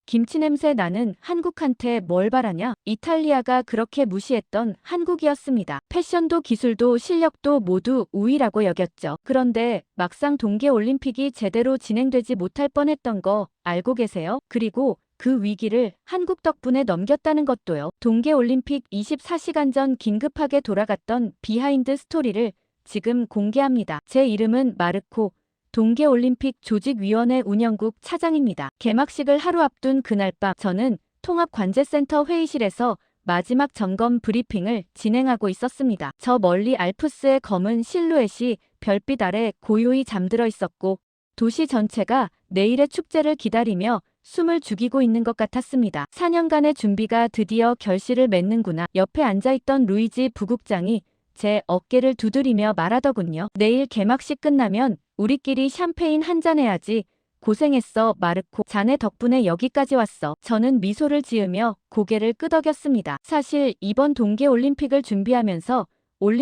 김치 냄새 나는 한국한테 뭘 바라냐? 이탈리아가 그렇게 무시했던 한국이었습니다. 패션도 기술도 실력도 모두 우위라고 여겼죠. 그런데 막상 동계올림픽이 제대로 진행되지 못할 뻔했던 거 알고 계세요? 그리고 그 위기를 한국 덕분에 넘겼다는 것도요. 동계올림픽 24시간 전 긴급하게 돌아갔던 비하인드 스토리를 지금 공개합니다. 제 이름은 마르코. 동계올림픽 조직위원회 운영국 차장입니다. 개막식을 하루 앞둔 그날 밤 저는 통합관제센터 회의실에서 마지막 점검 브리핑을 진행하고 있었습니다. 저 멀리 알프스의 검은 실루엣이 별빛 아래 고요히 잠들어 있었고 도시 전체가 내일의 축제를 기다리며 숨을 죽이고 있는 것 같았습니다. 4년간의 준비가 드디어 결실을 맺는구나. 옆에 앉아있던 루이지 부국장이 제 어깨를 두드리며 말하더군요. 내일 개막식 끝나면 우리끼리 샴페인 한잔 해야지. 고생했어, 마르코. 자네 덕분에 여기까지 왔어. 저는 미소를 지으며 고개를 끄덕였습니다. 사실 이번 동계올림픽을 준비하면서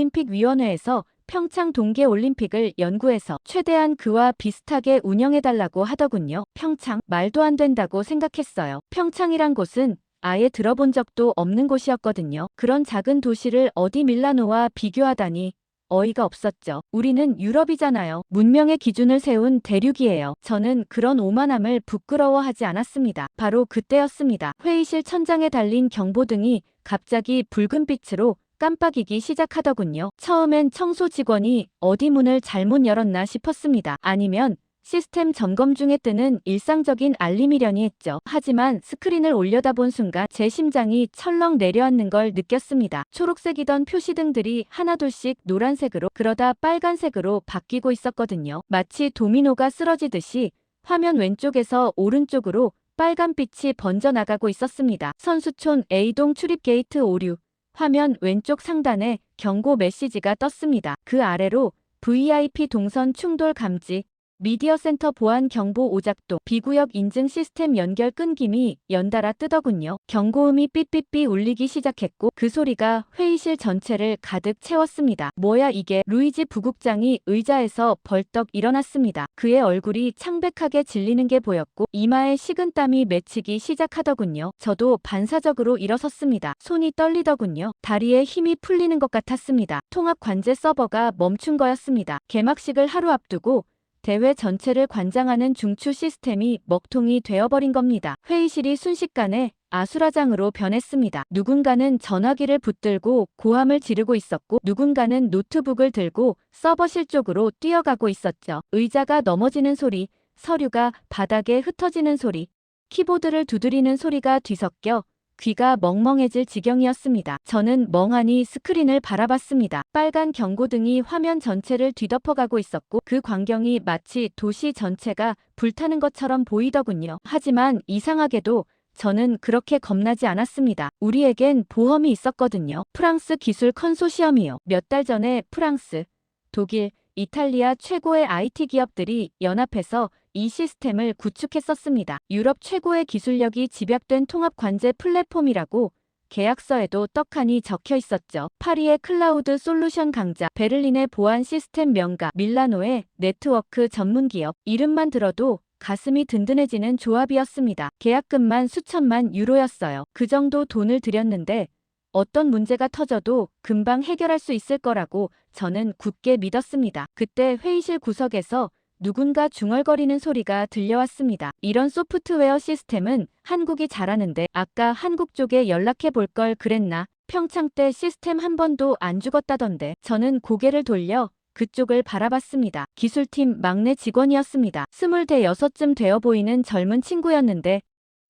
올림픽위원회에서 평창 동계올림픽을 연구해서 최대한 그와 비슷하게 운영해달라고 하더군요. 평창? 말도 안 된다고 생각했어요. 평창이란 곳은 아예 들어본 적도 없는 곳이었거든요. 그런 작은 도시를 어디 밀라노와 비교하다니 어이가 없었죠. 우리는 유럽이잖아요. 문명의 기준을 세운 대륙이에요. 저는 그런 오만함을 부끄러워하지 않았습니다. 바로 그때였습니다. 회의실 천장에 달린 경보등이 갑자기 붉은 빛으로 깜빡이기 시작하더군요. 처음엔 청소 직원이 어디 문을 잘못 열었나 싶었습니다. 아니면 시스템 점검 중에 뜨는 일상적인 알림이려니 했죠. 하지만 스크린을 올려다본 순간 제 심장이 철렁 내려앉는 걸 느꼈습니다. 초록색이던 표시등들이 하나둘씩 노란색으로 그러다 빨간색으로 바뀌고 있었거든요. 마치 도미노가 쓰러지듯이 화면 왼쪽에서 오른쪽으로 빨간빛이 번져나가고 있었습니다. 선수촌 A동 출입 게이트 오류. 화면 왼쪽 상단에 경고 메시지가 떴습니다. 그 아래로 VIP 동선 충돌 감지. 미디어 센터 보안 경보 오작동, 비구역 인증 시스템 연결 끊김이 연달아 뜨더군요. 경고음이 삐삐삐 울리기 시작했고 그 소리가 회의실 전체를 가득 채웠습니다. 뭐야 이게? 루이지 부국장이 의자에서 벌떡 일어났습니다. 그의 얼굴이 창백하게 질리는 게 보였고 이마에 식은땀이 맺히기 시작하더군요. 저도 반사적으로 일어섰습니다. 손이 떨리더군요. 다리에 힘이 풀리는 것 같았습니다. 통합 관제 서버가 멈춘 거였습니다. 개막식을 하루 앞두고 대회 전체를 관장하는 중추 시스템이 먹통이 되어버린 겁니다. 회의실이 순식간에 아수라장으로 변했습니다. 누군가는 전화기를 붙들고 고함을 지르고 있었고 누군가는 노트북을 들고 서버실 쪽으로 뛰어가고 있었죠. 의자가 넘어지는 소리, 서류가 바닥에 흩어지는 소리, 키보드를 두드리는 소리가 뒤섞여 귀가 멍멍해질 지경이었습니다. 저는 멍하니 스크린을 바라봤습니다. 빨간 경고등이 화면 전체를 뒤덮어가고 있었고 그 광경이 마치 도시 전체가 불타는 것처럼 보이더군요. 하지만 이상하게도 저는 그렇게 겁나지 않았습니다. 우리에겐 보험이 있었거든요. 프랑스 기술 컨소시엄이요. 몇 달 전에 프랑스, 독일, 이탈리아 최고의 IT 기업들이 연합해서 이 시스템을 구축했었습니다. 유럽 최고의 기술력이 집약된 통합관제 플랫폼이라고 계약서에도 떡하니 적혀 있었죠. 파리의 클라우드 솔루션 강자, 베를린의 보안 시스템 명가, 밀라노의 네트워크 전문 기업. 이름만 들어도 가슴이 든든해지는 조합이었습니다. 계약금만 수천만 유로였어요. 그 정도 돈을 들였는데 어떤 문제가 터져도 금방 해결할 수 있을 거라고 저는 굳게 믿었습니다. 그때 회의실 구석에서 누군가 중얼거리는 소리가 들려왔습니다. 이런 소프트웨어 시스템은 한국이 잘하는데 아까 한국 쪽에 연락해 볼 걸 그랬나? 평창 때 시스템 한 번도 안 죽었다던데. 저는 고개를 돌려 그쪽을 바라봤습니다. 기술팀 막내 직원이었습니다. 26쯤 되어 보이는 젊은 친구였는데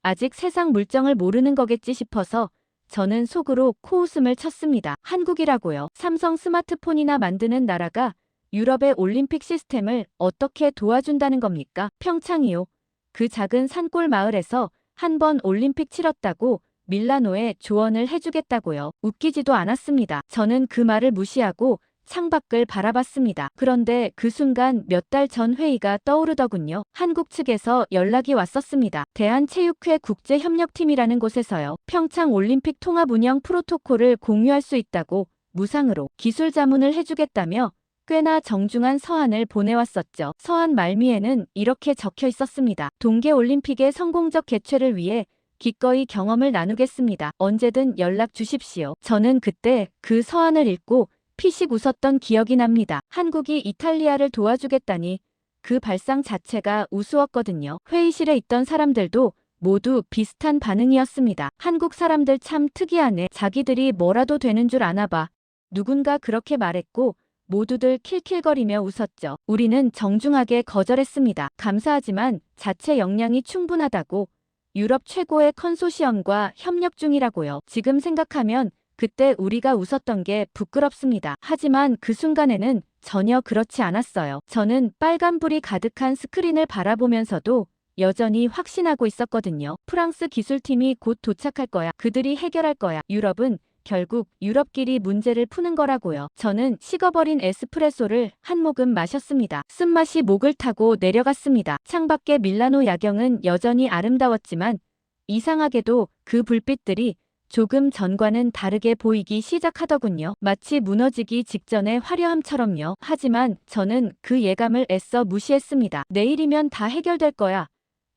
아직 세상 물정을 모르는 거겠지 싶어서 저는 속으로 코웃음을 쳤습니다. 한국이라고요. 삼성 스마트폰이나 만드는 나라가 유럽의 올림픽 시스템을 어떻게 도와준다는 겁니까? 평창이요. 그 작은 산골 마을에서 한 번 올림픽 치렀다고 밀라노에 조언을 해주겠다고요. 웃기지도 않았습니다. 저는 그 말을 무시하고 창밖을 바라봤습니다. 그런데 그 순간 몇 달 전 회의가 떠오르더군요. 한국 측에서 연락이 왔었습니다. 대한체육회 국제협력팀이라는 곳에서요. 평창 올림픽 통합 운영 프로토콜을 공유할 수 있다고 무상으로 기술 자문을 해주겠다며 꽤나 정중한 서한을 보내왔었죠. 서한 말미에는 이렇게 적혀 있었습니다. 동계올림픽의 성공적 개최를 위해 기꺼이 경험을 나누겠습니다. 언제든 연락 주십시오. 저는 그때 그 서한을 읽고 피식 웃었던 기억이 납니다. 한국이 이탈리아를 도와주겠다니 그 발상 자체가 우스웠거든요. 회의실에 있던 사람들도 모두 비슷한 반응이었습니다. 한국 사람들 참 특이하네. 자기들이 뭐라도 되는 줄 아나 봐. 누군가 그렇게 말했고 모두들 킬킬거리며 웃었죠. 우리는 정중하게 거절했습니다. 감사하지만 자체 역량이 충분하다고, 유럽 최고의 컨소시엄과 협력 중이라고요. 지금 생각하면 그때 우리가 웃었던 게 부끄럽습니다. 하지만 그 순간에는 전혀 그렇지 않았어요. 저는 빨간불이 가득한 스크린을 바라보면서도 여전히 확신하고 있었거든요. 프랑스 기술팀이 곧 도착할 거야. 그들이 해결할 거야. 유럽은 결국 유럽끼리 문제를 푸는 거라고요. 저는 식어버린 에스프레소를 한 모금 마셨습니다. 쓴맛이 목을 타고 내려갔습니다. 창밖의 밀라노 야경은 여전히 아름다웠지만 이상하게도 그 불빛들이 조금 전과는 다르게 보이기 시작하더군요. 마치 무너지기 직전의 화려함처럼요. 하지만 저는 그 예감을 애써 무시했습니다. 내일이면 다 해결될 거야.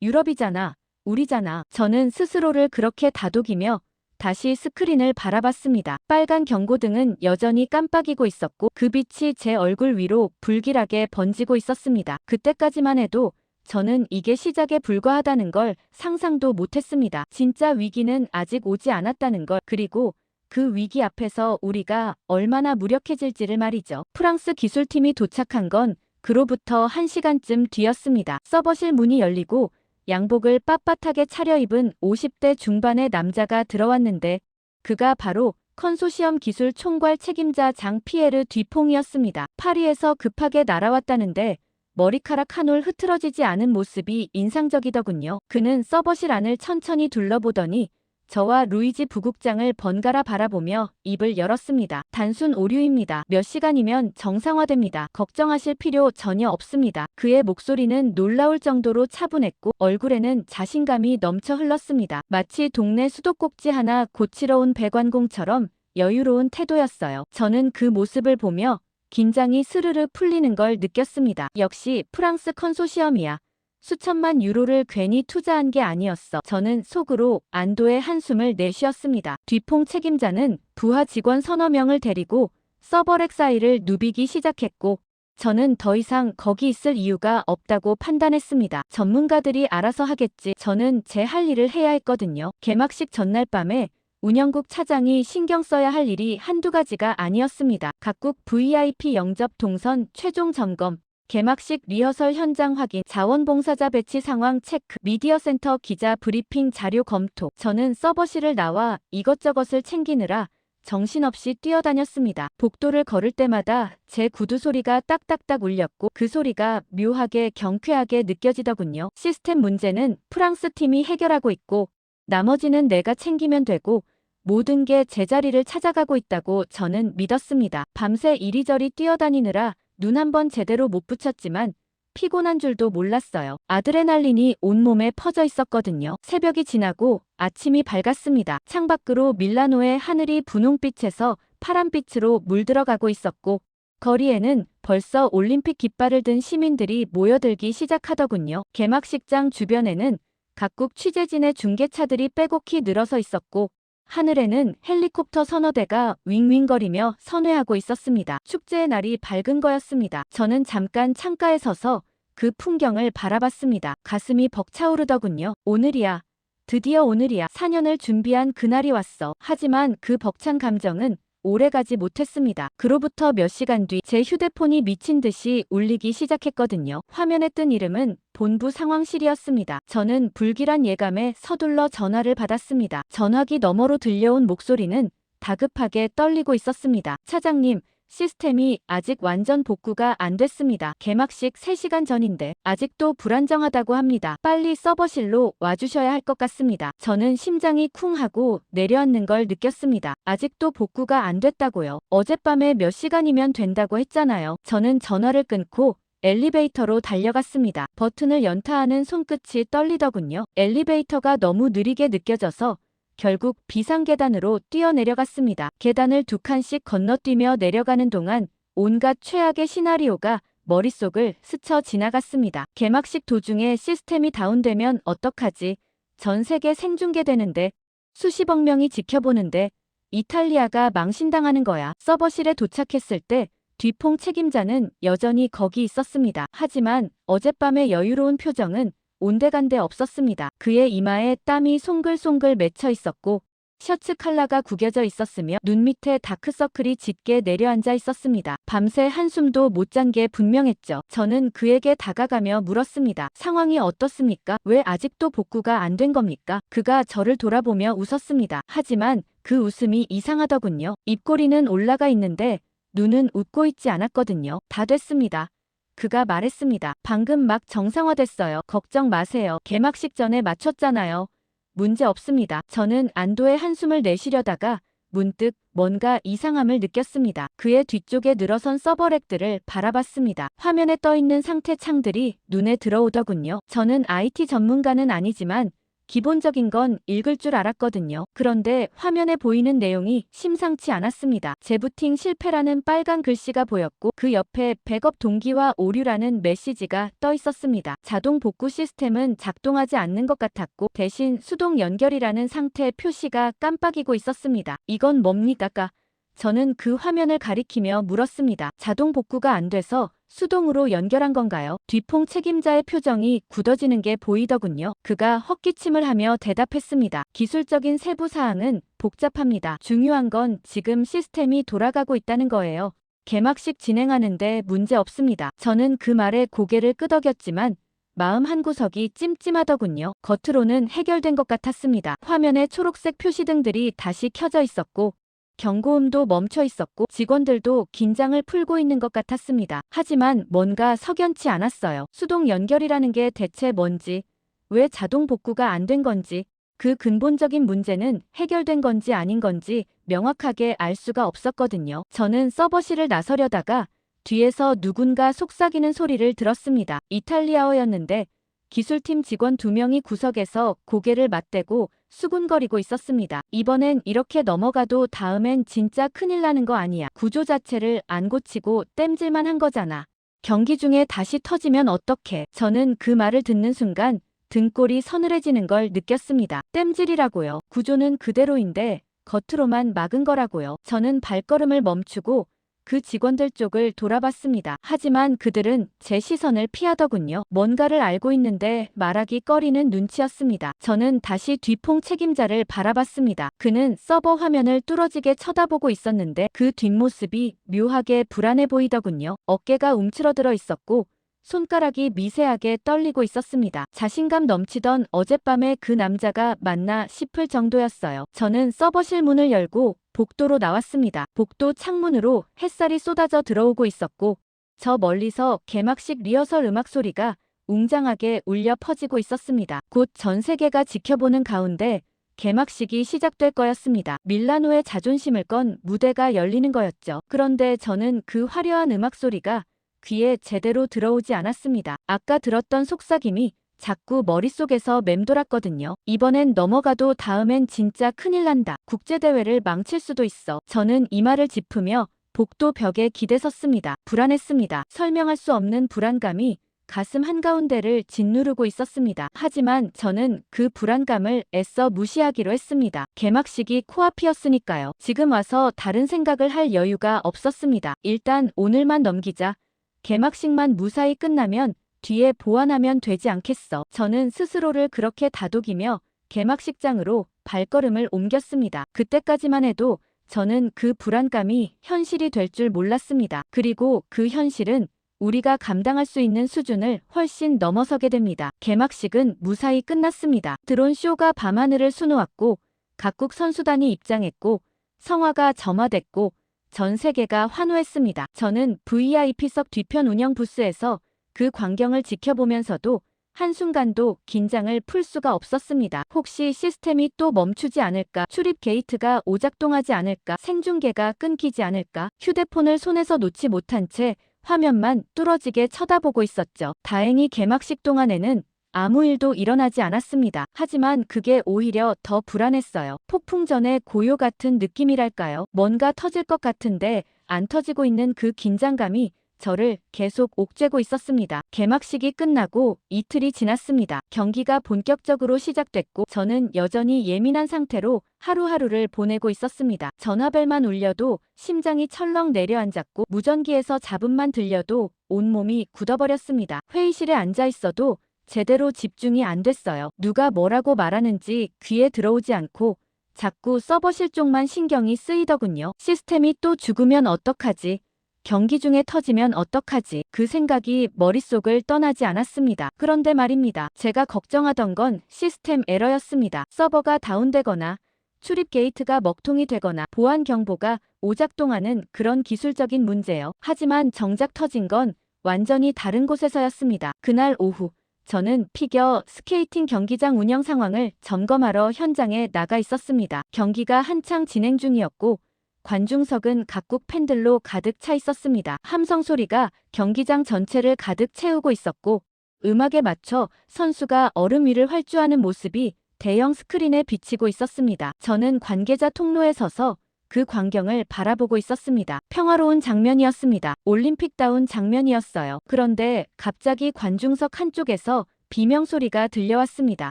유럽이잖아. 우리잖아. 저는 스스로를 그렇게 다독이며 다시 스크린을 바라봤습니다. 빨간 경고등은 여전히 깜빡이고 있었고 그 빛이 제 얼굴 위로 불길하게 번지고 있었습니다. 그때까지만 해도 저는 이게 시작에 불과하다는 걸 상상도 못했습니다. 진짜 위기는 아직 오지 않았다는 걸, 그리고 그 위기 앞에서 우리가 얼마나 무력해질지를 말이죠. 프랑스 기술팀이 도착한 건 그로부터 1시간쯤 뒤였습니다. 서버실 문이 열리고 양복을 빳빳하게 차려입은 50대 중반의 남자가 들어왔는데 그가 바로 컨소시엄 기술 총괄 책임자 장 피에르 뒤퐁이었습니다. 파리에서 급하게 날아왔다는데 머리카락 한 올 흐트러지지 않은 모습이 인상적이더군요. 그는 서버실 안을 천천히 둘러보더니 저와 루이지 부국장을 번갈아 바라보며 입을 열었습니다. 단순 오류입니다. 몇 시간이면 정상화됩니다. 걱정하실 필요 전혀 없습니다. 그의 목소리는 놀라울 정도로 차분했고 얼굴에는 자신감이 넘쳐 흘렀습니다. 마치 동네 수도꼭지 하나 고치러 온 배관공처럼 여유로운 태도였어요. 저는 그 모습을 보며 긴장이 스르르 풀리는 걸 느꼈습니다. 역시 프랑스 컨소시엄이야. 수천만 유로를 괜히 투자한 게 아니었어. 저는 속으로 안도의 한숨을 내쉬었습니다. 뒤퐁 책임자는 부하 직원 서너 명을 데리고 서버렉 사이를 누비기 시작했고 저는 더 이상 거기 있을 이유가 없다고 판단했습니다. 전문가들이 알아서 하겠지. 저는 제 할 일을 해야 했거든요. 개막식 전날 밤에 운영국 차장이 신경 써야 할 일이 한두 가지가 아니었습니다. 각국 VIP 영접 동선 최종 점검, 개막식 리허설 현장 확인, 자원봉사자 배치 상황 체크, 미디어 센터 기자 브리핑 자료 검토. 저는 서버실을 나와 이것저것을 챙기느라 정신없이 뛰어다녔습니다. 복도를 걸을 때마다 제 구두 소리가 딱딱딱 울렸고 그 소리가 묘하게 경쾌하게 느껴지더군요. 시스템 문제는 프랑스 팀이 해결하고 있고 나머지는 내가 챙기면 되고 모든 게 제자리를 찾아가고 있다고 저는 믿었습니다. 밤새 이리저리 뛰어다니느라 눈 한 번 제대로 못 붙였지만 피곤한 줄도 몰랐어요. 아드레날린이 온몸에 퍼져 있었거든요. 새벽이 지나고 아침이 밝았습니다. 창밖으로 밀라노의 하늘이 분홍빛에서 파란빛으로 물들어가고 있었고 거리에는 벌써 올림픽 깃발을 든 시민들이 모여들기 시작하더군요. 개막식장 주변에는 각국 취재진의 중계차들이 빼곡히 늘어서 있었고 하늘에는 헬리콥터 서너 대가 윙윙거리며 선회하고 있었습니다. 축제의 날이 밝은 거였습니다. 저는 잠깐 창가에 서서 그 풍경을 바라봤습니다. 가슴이 벅차오르더군요. 오늘이야. 드디어 오늘이야. 4년을 준비한 그날이 왔어. 하지만 그 벅찬 감정은 오래가지 못했습니다. 그로부터 몇 시간 뒤 제 휴대폰이 미친 듯이 울리기 시작했거든요. 화면에 뜬 이름은 본부 상황실이었습니다. 저는 불길한 예감에 서둘러 전화를 받았습니다. 전화기 너머로 들려온 목소리는 다급하게 떨리고 있었습니다. 차장님, 시스템이 아직 완전 복구가 안 됐습니다. 개막식 3시간 전인데 아직도 불안정하다고 합니다. 빨리 서버실로 와주셔야 할 것 같습니다. 저는 심장이 쿵 하고 내려앉는 걸 느꼈습니다. 아직도 복구가 안 됐다고요? 어젯밤에 몇 시간이면 된다고 했잖아요. 저는 전화를 끊고 엘리베이터로 달려갔습니다. 버튼을 연타하는 손끝이 떨리더군요. 엘리베이터가 너무 느리게 느껴져서 결국 비상계단으로 뛰어내려갔습니다. 계단을 2칸씩 건너뛰며 내려가는 동안 온갖 최악의 시나리오가 머릿속을 스쳐 지나갔습니다. 개막식 도중에 시스템이 다운되면 어떡하지? 전 세계 생중계되는데 수십억 명이 지켜보는데 이탈리아가 망신당하는 거야. 서버실에 도착했을 때 뒤퐁 책임자는 여전히 거기 있었습니다. 하지만 어젯밤의 여유로운 표정은 온데간데 없었습니다. 그의 이마에 땀이 송글송글 맺혀 있었고 셔츠 컬러가 구겨져 있었으며 눈 밑에 다크서클이 짙게 내려앉아 있었습니다. 밤새 한숨도 못 잔 게 분명했죠. 저는 그에게 다가가며 물었습니다. 상황이 어떻습니까? 왜 아직도 복구가 안 된 겁니까? 그가 저를 돌아보며 웃었습니다. 하지만 그 웃음이 이상하더군요. 입꼬리는 올라가 있는데 눈은 웃고 있지 않았거든요. 다 됐습니다. 그가 말했습니다. 방금 막 정상화됐어요. 걱정 마세요. 개막식 전에 맞췄잖아요. 문제 없습니다. 저는 안도의 한숨을 내쉬려다가 문득 뭔가 이상함을 느꼈습니다. 그의 뒤쪽에 늘어선 서버렉들을 바라봤습니다. 화면에 떠있는 상태 창들이 눈에 들어오더군요. 저는 IT 전문가는 아니지만 기본적인 건 읽을 줄 알았거든요. 그런데 화면에 보이는 내용이 심상치 않았습니다. 재부팅 실패라는 빨간 글씨가 보였고 그 옆에 백업 동기화 오류라는 메시지가 떠 있었습니다. 자동 복구 시스템은 작동하지 않는 것 같았고 대신 수동 연결이라는 상태 표시가 깜빡이고 있었습니다. 이건 뭡니까? 저는 그 화면을 가리키며 물었습니다. 자동 복구가 안 돼서 수동으로 연결한 건가요? 뒤퐁 책임자의 표정이 굳어지는 게 보이더군요. 그가 헛기침을 하며 대답했습니다. 기술적인 세부 사항은 복잡합니다. 중요한 건 지금 시스템이 돌아가고 있다는 거예요. 개막식 진행하는데 문제 없습니다. 저는 그 말에 고개를 끄덕였지만 마음 한구석이 찜찜하더군요. 겉으로는 해결된 것 같았습니다. 화면에 초록색 표시등들이 다시 켜져 있었고 경고음도 멈춰 있었고 직원들도 긴장을 풀고 있는 것 같았습니다. 하지만 뭔가 석연치 않았어요. 수동 연결이라는 게 대체 뭔지, 왜 자동 복구가 안 된 건지, 그 근본적인 문제는 해결된 건지 아닌 건지 명확하게 알 수가 없었거든요. 저는 서버실을 나서려다가 뒤에서 누군가 속삭이는 소리를 들었습니다. 이탈리아어였는데 기술팀 직원 2명이 구석에서 고개를 맞대고 수군거리고 있었습니다. 이번엔 이렇게 넘어가도 다음엔 진짜 큰일 나는 거 아니야. 구조 자체를 안 고치고 땜질만 한 거잖아. 경기 중에 다시 터지면 어떡해. 저는 그 말을 듣는 순간 등골이 서늘해지는 걸 느꼈습니다. 땜질이라고요. 구조는 그대로인데 겉으로만 막은 거라고요. 저는 발걸음을 멈추고 그 직원들 쪽을 돌아봤습니다. 하지만 그들은 제 시선을 피하더군요. 뭔가를 알고 있는데 말하기 꺼리는 눈치였습니다. 저는 다시 뒤퐁 책임자를 바라봤습니다. 그는 서버 화면을 뚫어지게 쳐다보고 있었는데 그 뒷모습이 묘하게 불안해 보이더군요. 어깨가 움츠러들어 있었고 손가락이 미세하게 떨리고 있었습니다. 자신감 넘치던 어젯밤의 그 남자가 맞나 싶을 정도였어요. 저는 서버실 문을 열고 복도로 나왔습니다. 복도 창문으로 햇살이 쏟아져 들어오고 있었고 저 멀리서 개막식 리허설 음악 소리가 웅장하게 울려 퍼지고 있었습니다. 곧 전 세계가 지켜보는 가운데 개막식이 시작될 거였습니다. 밀라노의 자존심을 건 무대가 열리는 거였죠. 그런데 저는 그 화려한 음악 소리가 귀에 제대로 들어오지 않았습니다. 아까 들었던 속삭임이 자꾸 머릿속에서 맴돌았거든요. 이번엔 넘어가도 다음엔 진짜 큰일 난다. 국제대회를 망칠 수도 있어. 저는 이마를 짚으며 복도 벽에 기대섰습니다. 불안했습니다. 설명할 수 없는 불안감이 가슴 한가운데를 짓누르고 있었습니다. 하지만 저는 그 불안감을 애써 무시하기로 했습니다. 개막식이 코앞이었으니까요. 지금 와서 다른 생각을 할 여유가 없었습니다. 일단 오늘만 넘기자. 개막식만 무사히 끝나면 뒤에 보완하면 되지 않겠어. 저는 스스로를 그렇게 다독이며 개막식장으로 발걸음을 옮겼습니다. 그때까지만 해도 저는 그 불안감이 현실이 될 줄 몰랐습니다. 그리고 그 현실은 우리가 감당할 수 있는 수준을 훨씬 넘어서게 됩니다. 개막식은 무사히 끝났습니다. 드론 쇼가 밤하늘을 수놓았고 각국 선수단이 입장했고 성화가 점화됐고 전 세계가 환호했습니다. 저는 VIP석 뒤편 운영 부스에서 그 광경을 지켜보면서도 한순간도 긴장을 풀 수가 없었습니다. 혹시 시스템이 또 멈추지 않을까? 출입 게이트가 오작동하지 않을까? 생중계가 끊기지 않을까? 휴대폰을 손에서 놓지 못한 채 화면만 뚫어지게 쳐다보고 있었죠. 다행히 개막식 동안에는 아무 일도 일어나지 않았습니다. 하지만 그게 오히려 더 불안했어요. 폭풍 전의 고요 같은 느낌이랄까요? 뭔가 터질 것 같은데 안 터지고 있는 그 긴장감이 저를 계속 옥죄고 있었습니다. 개막식이 끝나고 이틀이 지났습니다. 경기가 본격적으로 시작됐고 저는 여전히 예민한 상태로 하루하루를 보내고 있었습니다. 전화벨만 울려도 심장이 철렁 내려앉았고 무전기에서 잡음만 들려도 온몸이 굳어버렸습니다. 회의실에 앉아 있어도 제대로 집중이 안 됐어요. 누가 뭐라고 말하는지 귀에 들어오지 않고 자꾸 서버 실종만 신경이 쓰이더군요. 시스템이 또 죽으면 어떡하지? 경기 중에 터지면 어떡하지? 그 생각이 머릿속을 떠나지 않았습니다. 그런데 말입니다. 제가 걱정하던 건 시스템 에러였습니다. 서버가 다운되거나 출입 게이트가 먹통이 되거나 보안 경보가 오작동하는 그런 기술적인 문제요. 하지만 정작 터진 건 완전히 다른 곳에서였습니다. 그날 오후 저는 피겨 스케이팅 경기장 운영 상황을 점검하러 현장에 나가 있었습니다. 경기가 한창 진행 중이었고 관중석은 각국 팬들로 가득 차 있었습니다. 함성 소리가 경기장 전체를 가득 채우고 있었고 음악에 맞춰 선수가 얼음 위를 활주하는 모습이 대형 스크린에 비치고 있었습니다. 저는 관계자 통로에 서서 그 광경을 바라보고 있었습니다. 평화로운 장면이었습니다. 올림픽다운 장면이었어요. 그런데 갑자기 관중석 한쪽에서 비명소리가 들려왔습니다.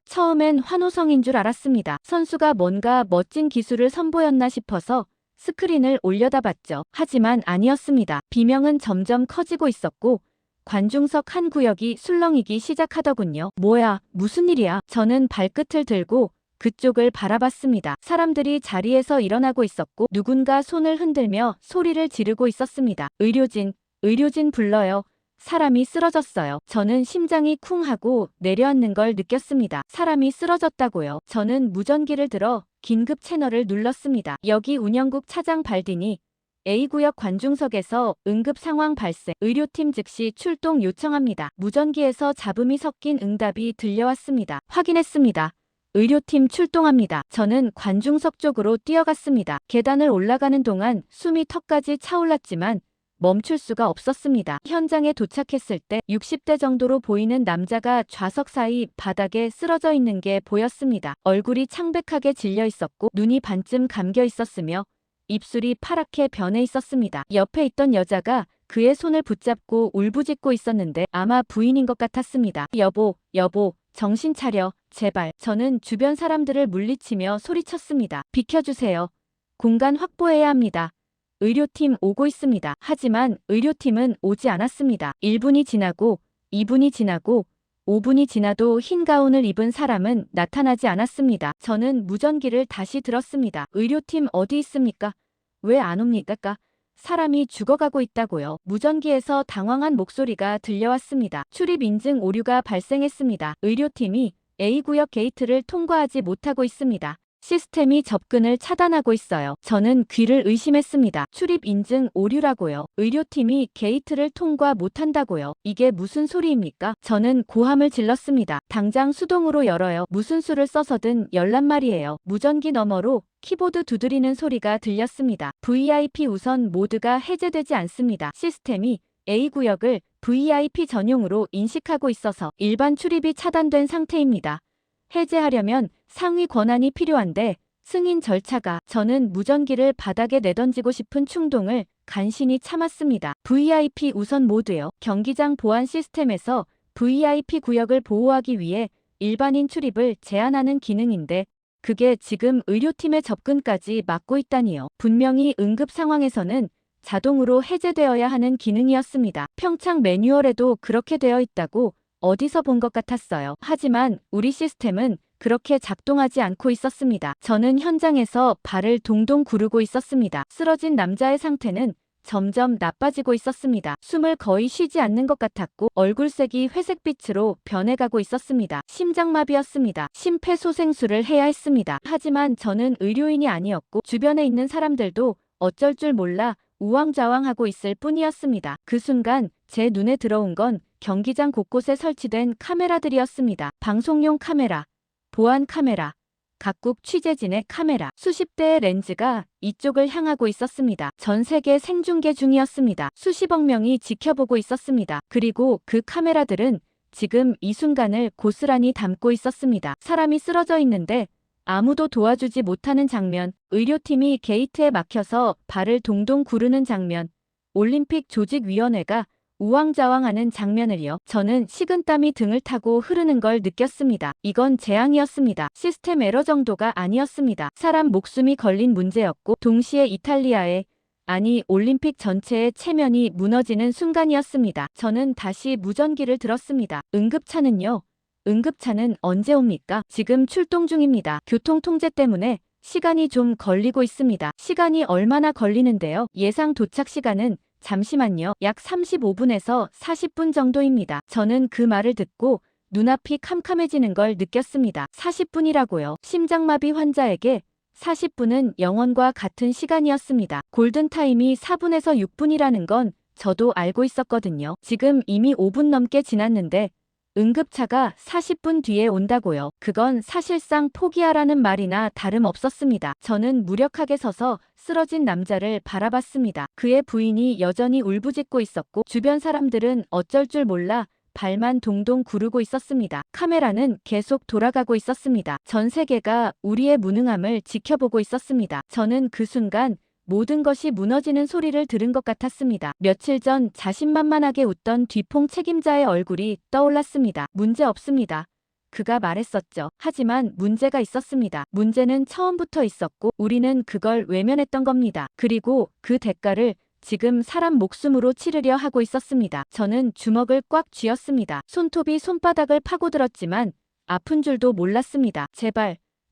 처음엔 환호성인 줄 알았습니다. 선수가 뭔가 멋진 기술을 선보였나 싶어서 스크린을 올려다봤죠. 하지만 아니었습니다. 비명은 점점 커지고 있었고 관중석 한 구역이 술렁이기 시작하더군요. 뭐야, 무슨 일이야? 저는 발끝을 들고 그쪽을 바라봤습니다. 사람들이 자리에서 일어나고 있었고 누군가 손을 흔들며 소리를 지르고 있었습니다. 의료진 불러요. 사람이 쓰러졌어요. 저는 심장이 쿵 하고 내려앉는 걸 느꼈습니다. 사람이 쓰러졌다고요. 저는 무전기를 들어 긴급 채널을 눌렀습니다. 여기 운영국 차장 발디니 A구역 관중석에서 응급 상황 발생. 의료팀 즉시 출동 요청합니다. 무전기에서 잡음이 섞인 응답이 들려왔습니다. 확인했습니다. 의료팀 출동합니다. 저는 관중석 쪽으로 뛰어갔습니다. 계단을 올라가는 동안 숨이 턱까지 차올랐지만 멈출 수가 없었습니다. 현장에 도착했을 때 60대 정도로 보이는 남자가 좌석 사이 바닥에 쓰러져 있는 게 보였습니다. 얼굴이 창백하게 질려 있었고 눈이 반쯤 감겨 있었으며 입술이 파랗게 변해 있었습니다. 옆에 있던 여자가 그의 손을 붙잡고 울부짖고 있었는데 아마 부인인 것 같았습니다. 여보, 정신 차려, 제발. 저는 주변 사람들을 물리치며 소리쳤습니다. 비켜주세요. 공간 확보해야 합니다. 의료팀 오고 있습니다. 하지만 의료팀은 오지 않았습니다. 1분이 지나고 2분이 지나고 5분이 지나도 흰 가운을 입은 사람은 나타나지 않았습니다. 저는 무전기를 다시 들었습니다. 의료팀 어디 있습니까? 왜 안 옵니까? 사람이 죽어가고 있다고요. 무전기에서 당황한 목소리가 들려왔습니다. 출입 인증 오류가 발생했습니다. 의료팀이 A구역 게이트를 통과하지 못하고 있습니다. 시스템이 접근을 차단하고 있어요. 저는 귀를 의심했습니다. 출입 인증 오류라고요. 의료팀이 게이트를 통과 못한다고요. 이게 무슨 소리입니까? 저는 고함을 질렀습니다. 당장 수동으로 열어요. 무슨 수를 써서든 열란 말이에요. 무전기 너머로 키보드 두드리는 소리가 들렸습니다. VIP 우선 모드가 해제되지 않습니다. 시스템이 A구역을 VIP 전용으로 인식하고 있어서 일반 출입이 차단된 상태입니다. 해제하려면 상위 권한이 필요한데 승인 절차가. 저는 무전기를 바닥에 내던지고 싶은 충동을 간신히 참았습니다. VIP 우선 모드요. 경기장 보안 시스템에서 VIP 구역을 보호하기 위해 일반인 출입을 제한하는 기능인데 그게 지금 의료팀의 접근까지 막고 있다니요. 분명히 응급 상황에서는 자동으로 해제되어야 하는 기능이었습니다. 평창 매뉴얼에도 그렇게 되어 있다고 어디서 본 것 같았어요. 하지만 우리 시스템은 그렇게 작동하지 않고 있었습니다. 저는 현장에서 발을 동동 구르고 있었습니다. 쓰러진 남자의 상태는 점점 나빠지고 있었습니다. 숨을 거의 쉬지 않는 것 같았고 얼굴색이 회색빛으로 변해가고 있었습니다. 심장마비였습니다. 심폐소생술을 해야 했습니다. 하지만 저는 의료인이 아니었고 주변에 있는 사람들도 어쩔 줄 몰라 우왕좌왕하고 있을 뿐이었습니다. 그 순간 제 눈에 들어온 건 경기장 곳곳에 설치된 카메라들이었습니다. 방송용 카메라, 보안 카메라, 각국 취재진의 카메라, 수십 대의 렌즈가 이쪽을 향하고 있었습니다. 전 세계 생중계 중이었습니다. 수십억 명이 지켜보고 있었습니다. 그리고 그 카메라들은 지금 이 순간을 고스란히 담고 있었습니다. 사람이 쓰러져 있는데 아무도 도와주지 못하는 장면, 의료팀이 게이트에 막혀서 발을 동동 구르는 장면, 올림픽 조직위원회가 우왕좌왕하는 장면을요. 저는 식은땀이 등을 타고 흐르는 걸 느꼈습니다. 이건 재앙이었습니다. 시스템 에러 정도가 아니었습니다. 사람 목숨이 걸린 문제였고 동시에 이탈리아의 아니 올림픽 전체의 체면이 무너지는 순간이었습니다. 저는 다시 무전기를 들었습니다. 응급차는요? 응급차는 언제 옵니까? 지금 출동 중입니다. 교통 통제 때문에 시간이 좀 걸리고 있습니다. 시간이 얼마나 걸리는데요? 예상 도착 시간은 잠시만요. 약 35분에서 40분 정도입니다. 저는 그 말을 듣고 눈앞이 캄캄해지는 걸 느꼈습니다. 40분이라고요. 심장마비 환자에게 40분은 영원과 같은 시간이었습니다. 골든타임이 4분에서 6분이라는 건 저도 알고 있었거든요. 지금 이미 5분 넘게 지났는데 응급차가 40분 뒤에 온다고요. 그건 사실상 포기하라는 말이나 다름없었습니다. 저는 무력하게 서서 쓰러진 남자를 바라봤습니다. 그의 부인이 여전히 울부짖고 있었고 주변 사람들은 어쩔 줄 몰라 발만 동동 구르고 있었습니다. 카메라는 계속 돌아가고 있었습니다. 전 세계가 우리의 무능함을 지켜보고 있었습니다. 저는 그 순간 모든 것이 무너지는 소리를 들은 것 같았습니다. 며칠 전 자신만만하게 웃던 뒤퐁 책임자의 얼굴이 떠올랐습니다. 문제 없습니다. 그가 말했었죠. 하지만 문제가 있었습니다. 문제는 처음부터 있었고 우리는 그걸 외면했던 겁니다. 그리고 그 대가를 지금 사람 목숨으로 치르려 하고 있었습니다. 저는 주먹을 꽉 쥐었습니다. 손톱이 손바닥을 파고들었지만 아픈 줄도 몰랐습니다.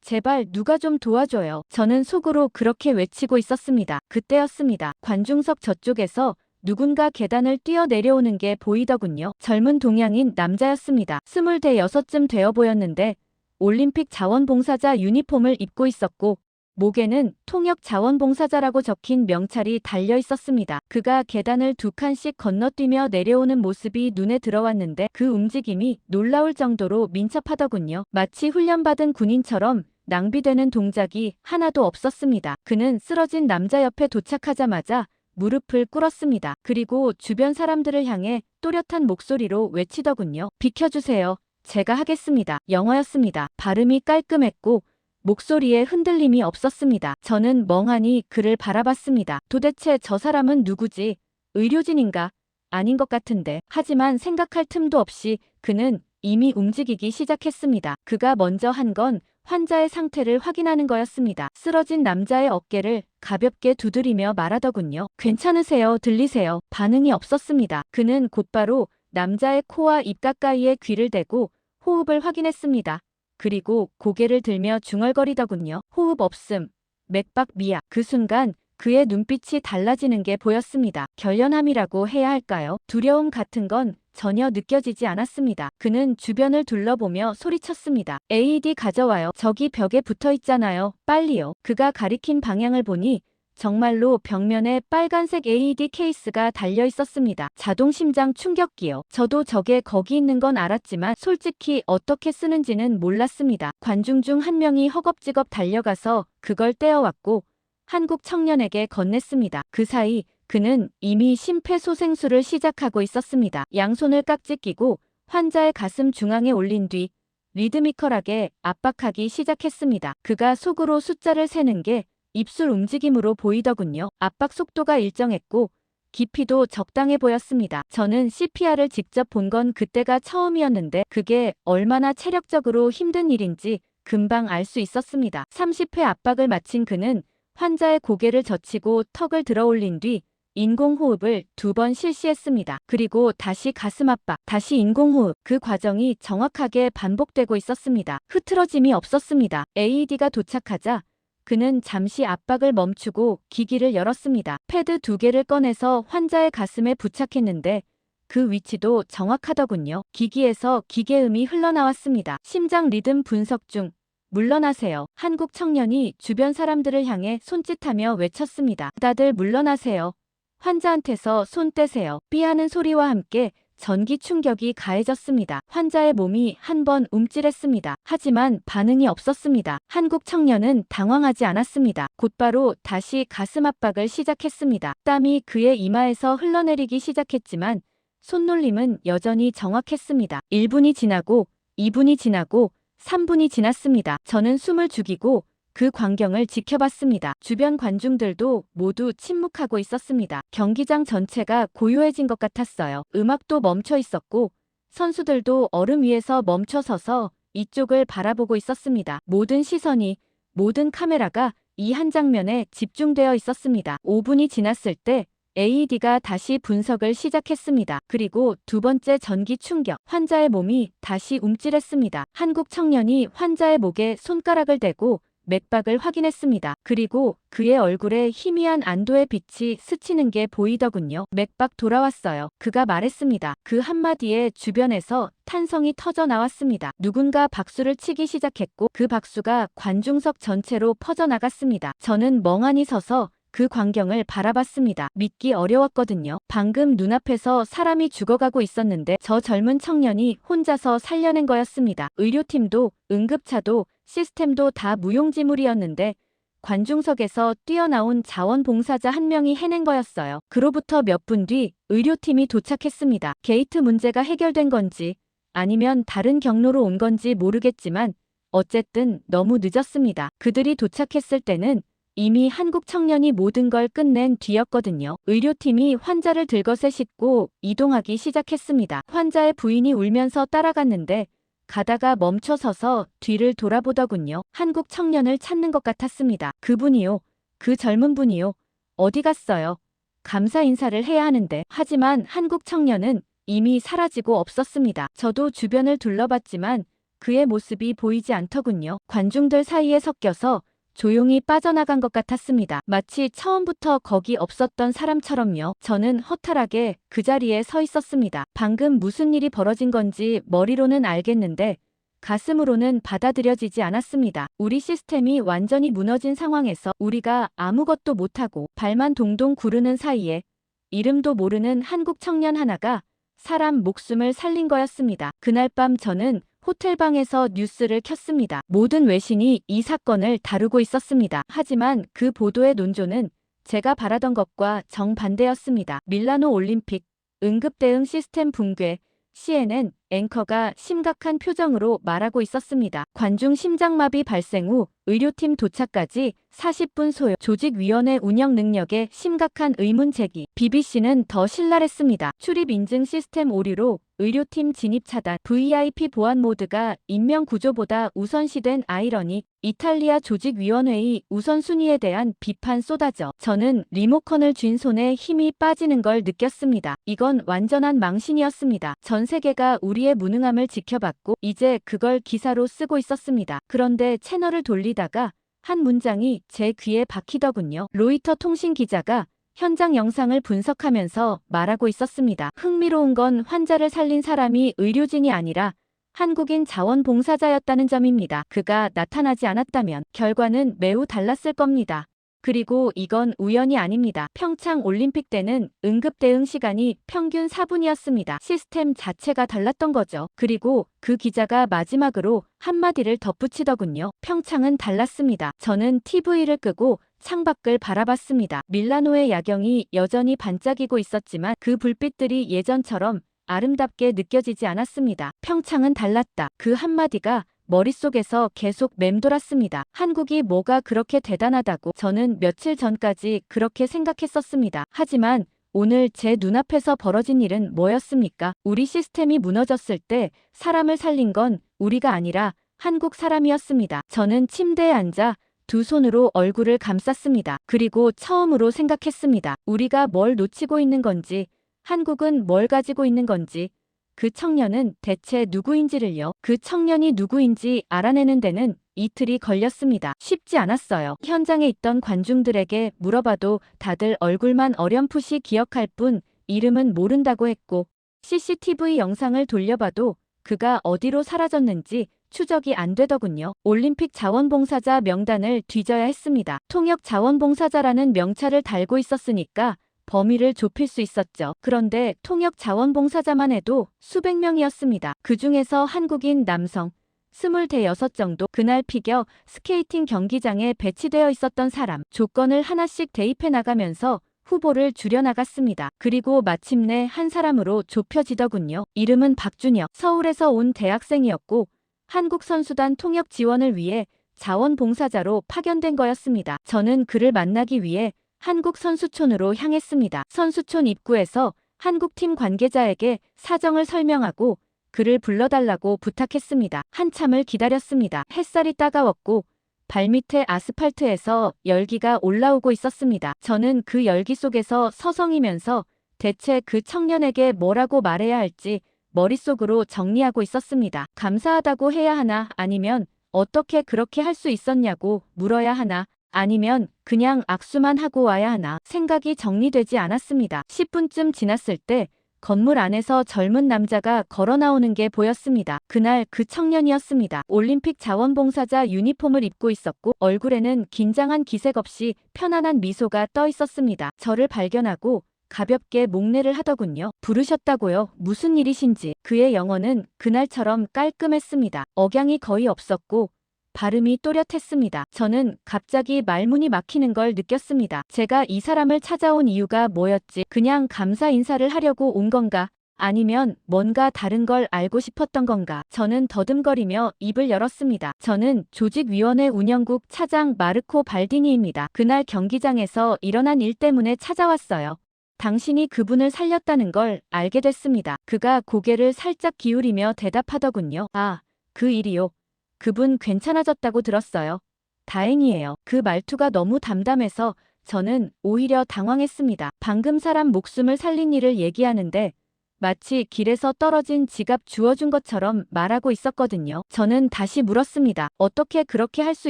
제발 누가 좀 도와줘요. 저는 속으로 그렇게 외치고 있었습니다. 그때였습니다. 관중석 저쪽에서 누군가 계단을 뛰어 내려오는 게 보이더군요. 젊은 동양인 남자였습니다. 26쯤 되어 보였는데 올림픽 자원봉사자 유니폼을 입고 있었고 목에는 통역 자원봉사자라고 적힌 명찰이 달려 있었습니다. 그가 계단을 2칸씩 건너뛰며 내려오는 모습이 눈에 들어왔는데 그 움직임이 놀라울 정도로 민첩하더군요. 마치 훈련받은 군인처럼 낭비되는 동작이 하나도 없었습니다. 그는 쓰러진 남자 옆에 도착하자마자 무릎을 꿇었습니다. 그리고 주변 사람들을 향해 또렷한 목소리로 외치더군요. 비켜주세요. 제가 하겠습니다. 영어였습니다. 발음이 깔끔했고 목소리에 흔들림이 없었습니다. 저는 멍하니 그를 바라봤습니다. 도대체 저 사람은 누구지? 의료진인가? 아닌 것 같은데. 하지만 생각할 틈도 없이 그는 이미 움직이기 시작했습니다. 그가 먼저 한 건 환자의 상태를 확인하는 거였습니다. 쓰러진 남자의 어깨를 가볍게 두드리며 말하더군요. 괜찮으세요? 들리세요? 반응이 없었습니다. 그는 곧바로 남자의 코와 입 가까이에 귀를 대고 호흡을 확인했습니다. 그리고 고개를 들며 중얼거리더군요. 호흡 없음, 맥박 미약. 그 순간 그의 눈빛이 달라지는 게 보였습니다. 결연함이라고 해야 할까요? 두려움 같은 건 전혀 느껴지지 않았습니다. 그는 주변을 둘러보며 소리쳤습니다. AED 가져와요. 저기 벽에 붙어 있잖아요. 빨리요. 그가 가리킨 방향을 보니 정말로 벽면에 빨간색 AED 케이스가 달려 있었습니다. 자동 심장 충격기요. 저도 저게 거기 있는 건 알았지만 솔직히 어떻게 쓰는지는 몰랐습니다. 관중 중 한 명이 허겁지겁 달려가서 그걸 떼어왔고 한국 청년에게 건넸습니다. 그 사이 그는 이미 심폐소생술을 시작하고 있었습니다. 양손을 깍지 끼고 환자의 가슴 중앙에 올린 뒤 리드미컬하게 압박하기 시작했습니다. 그가 속으로 숫자를 세는 게 입술 움직임으로 보이더군요. 압박 속도가 일정했고 깊이도 적당해 보였습니다. 저는 CPR을 직접 본 건 그때가 처음이었는데 그게 얼마나 체력적으로 힘든 일인지 금방 알 수 있었습니다. 30회 압박을 마친 그는 환자의 고개를 젖히고 턱을 들어 올린 뒤 인공호흡을 2번 실시했습니다. 그리고 다시 가슴 압박, 다시 인공호흡. 그 과정이 정확하게 반복되고 있었습니다. 흐트러짐이 없었습니다. AED가 도착하자 그는 잠시 압박을 멈추고 기기를 열었습니다. 패드 2개를 꺼내서 환자의 가슴에 부착했는데 그 위치도 정확하더군요. 기기에서 기계음이 흘러나왔습니다. 심장 리듬 분석 중. 물러나세요. 한국 청년이 주변 사람들을 향해 손짓하며 외쳤습니다. 다들 물러나세요. 환자한테서 손 떼세요. 삐하는 소리와 함께 전기 충격이 가해졌습니다. 환자의 몸이 한 번 움찔했습니다. 하지만 반응이 없었습니다. 한국 청년은 당황하지 않았습니다. 곧바로 다시 가슴 압박을 시작했습니다. 땀이 그의 이마에서 흘러내리기 시작했지만 손놀림은 여전히 정확했습니다. 1분이 지나고 2분이 지나고 3분이 지났습니다. 저는 숨을 죽이고 그 광경을 지켜봤습니다. 주변 관중들도 모두 침묵하고 있었습니다. 경기장 전체가 고요해진 것 같았어요. 음악도 멈춰 있었고 선수들도 얼음 위에서 멈춰 서서 이쪽을 바라보고 있었습니다. 모든 시선이, 모든 카메라가 이 한 장면에 집중되어 있었습니다. 5분이 지났을 때 AED가 다시 분석을 시작했습니다. 그리고 두 번째 전기 충격, 환자의 몸이 다시 움찔했습니다. 한국 청년이 환자의 목에 손가락을 대고 맥박을 확인했습니다. 그리고 그의 얼굴에 희미한 안도의 빛이 스치는 게 보이더군요. 맥박 돌아왔어요. 그가 말했습니다. 그 한마디에 주변에서 탄성이 터져 나왔습니다. 누군가 박수를 치기 시작했고 그 박수가 관중석 전체로 퍼져나갔습니다. 저는 멍하니 서서 그 광경을 바라봤습니다. 믿기 어려웠거든요. 방금 눈앞에서 사람이 죽어가고 있었는데 저 젊은 청년이 혼자서 살려낸 거였습니다. 의료팀도 응급차도 시스템도 다 무용지물이었는데 관중석에서 뛰어나온 자원봉사자 한 명이 해낸 거였어요. 그로부터 몇 분 뒤 의료팀이 도착했습니다. 게이트 문제가 해결된 건지 아니면 다른 경로로 온 건지 모르겠지만 어쨌든 너무 늦었습니다. 그들이 도착했을 때는 이미 한국 청년이 모든 걸 끝낸 뒤였거든요. 의료팀이 환자를 들것에 싣고 이동하기 시작했습니다. 환자의 부인이 울면서 따라갔는데 가다가 멈춰서서 뒤를 돌아보더군요. 한국 청년을 찾는 것 같았습니다. 그분이요. 그 젊은 분이요. 어디 갔어요? 감사 인사를 해야 하는데. 하지만 한국 청년은 이미 사라지고 없었습니다. 저도 주변을 둘러봤지만 그의 모습이 보이지 않더군요. 관중들 사이에 섞여서 조용히 빠져나간 것 같았습니다. 마치 처음부터 거기 없었던 사람처럼요. 저는 허탈하게 그 자리에 서 있었습니다. 방금 무슨 일이 벌어진 건지 머리로는 알겠는데 가슴으로는 받아들여지지 않았습니다. 우리 시스템이 완전히 무너진 상황에서 우리가 아무것도 못하고 발만 동동 구르는 사이에 이름도 모르는 한국 청년 하나가 사람 목숨을 살린 거였습니다. 그날 밤 저는 호텔방에서 뉴스를 켰습니다. 모든 외신이 이 사건을 다루고 있었습니다. 하지만 그 보도의 논조는 제가 바라던 것과 정반대였습니다. 밀라노 올림픽, 응급대응 시스템 붕괴, CNN 앵커가 심각한 표정으로 말하고 있었습니다. 관중 심장마비 발생 후 의료팀 도착까지 40분 소요. 조직위원회 운영 능력에 심각한 의문 제기. BBC는 더 신랄했습니다. 출입 인증 시스템 오류로 의료팀 진입 차단. VIP 보안 모드가 인명 구조보다 우선시된 아이러니. 이탈리아 조직위원회의 우선순위에 대한 비판 쏟아져. 저는 리모컨을 쥔 손에 힘이 빠지는 걸 느꼈습니다. 이건 완전한 망신이었습니다. 전 세계가 우리의 무능함을 지켜봤고 이제 그걸 기사로 쓰고 있었습니다. 그런데 채널을 돌리다가 한 문장이 제 귀에 박히더군요. 로이터 통신 기자가 현장 영상을 분석하면서 말하고 있었습니다. 흥미로운 건 환자를 살린 사람이 의료진이 아니라 한국인 자원봉사자였다는 점입니다. 그가 나타나지 않았다면 결과는 매우 달랐을 겁니다. 그리고 이건 우연이 아닙니다. 평창 올림픽 때는 응급대응 시간이 평균 4분이었습니다. 시스템 자체가 달랐던 거죠. 그리고 그 기자가 마지막으로 한마디를 덧붙이더군요. 평창은 달랐습니다. 저는 TV를 끄고 창밖을 바라봤습니다. 밀라노의 야경이 여전히 반짝이고 있었지만 그 불빛들이 예전처럼 아름답게 느껴지지 않았습니다. 평창은 달랐다. 그 한마디가 머릿속에서 계속 맴돌았습니다. 한국이 뭐가 그렇게 대단하다고 저는 며칠 전까지 그렇게 생각했었습니다. 하지만 오늘 제 눈앞에서 벌어진 일은 뭐였습니까? 우리 시스템이 무너졌을 때 사람을 살린 건 우리가 아니라 한국 사람이었습니다. 저는 침대에 앉아 두 손으로 얼굴을 감쌌습니다. 그리고 처음으로 생각했습니다. 우리가 뭘 놓치고 있는 건지, 한국은 뭘 가지고 있는 건지, 그 청년은 대체 누구인지를요. 그 청년이 누구인지 알아내는 데는 이틀이 걸렸습니다. 쉽지 않았어요. 현장에 있던 관중들에게 물어봐도 다들 얼굴만 어렴풋이 기억할 뿐 이름은 모른다고 했고 CCTV 영상을 돌려봐도 그가 어디로 사라졌는지 추적이 안 되더군요. 올림픽 자원봉사자 명단을 뒤져야 했습니다. 통역 자원봉사자라는 명찰을 달고 있었으니까 범위를 좁힐 수 있었죠. 그런데 통역 자원봉사자만 해도 수백 명이었습니다. 그 중에서 한국인 남성 26 정도. 그날 피겨 스케이팅 경기장에 배치되어 있었던 사람. 조건을 하나씩 대입해 나가면서 후보를 줄여나갔습니다. 그리고 마침내 한 사람으로 좁혀지더군요. 이름은 박준혁. 서울에서 온 대학생이었고 한국 선수단 통역 지원을 위해 자원봉사자로 파견된 거였습니다. 저는 그를 만나기 위해 한국 선수촌으로 향했습니다. 선수촌 입구에서 한국팀 관계자에게 사정을 설명하고 그를 불러달라고 부탁했습니다. 한참을 기다렸습니다. 햇살이 따가웠고 발밑에 아스팔트에서 열기가 올라오고 있었습니다. 저는 그 열기 속에서 서성이면서 대체 그 청년에게 뭐라고 말해야 할지 머릿속으로 정리하고 있었습니다. 감사하다고 해야 하나, 아니면 어떻게 그렇게 할 수 있었냐고 물어야 하나, 아니면 그냥 악수만 하고 와야 하나, 생각이 정리되지 않았습니다. 10분쯤 지났을 때 건물 안에서 젊은 남자가 걸어 나오는 게 보였습니다. 그날 그 청년이었습니다. 올림픽 자원봉사자 유니폼을 입고 있었고 얼굴에는 긴장한 기색 없이 편안한 미소가 떠 있었습니다. 저를 발견하고 가볍게 목례를 하더군요. 부르셨다고요? 무슨 일이신지. 그의 영어는 그날처럼 깔끔했습니다. 억양이 거의 없었고 발음이 또렷했습니다. 저는 갑자기 말문이 막히는 걸 느꼈습니다. 제가 이 사람을 찾아온 이유가 뭐였지? 그냥 감사 인사를 하려고 온 건가? 아니면 뭔가 다른 걸 알고 싶었던 건가? 저는 더듬거리며 입을 열었습니다. 저는 조직위원회 운영국 차장 마르코 발디니입니다. 그날 경기장에서 일어난 일 때문에 찾아왔어요. 당신이 그분을 살렸다는 걸 알게 됐습니다. 그가 고개를 살짝 기울이며 대답하더군요. 아, 그 일이요. 그분 괜찮아졌다고 들었어요. 다행이에요. 그 말투가 너무 담담해서 저는 오히려 당황했습니다. 방금 사람 목숨을 살린 일을 얘기하는데 마치 길에서 떨어진 지갑 주워준 것처럼 말하고 있었거든요. 저는 다시 물었습니다. 어떻게 그렇게 할 수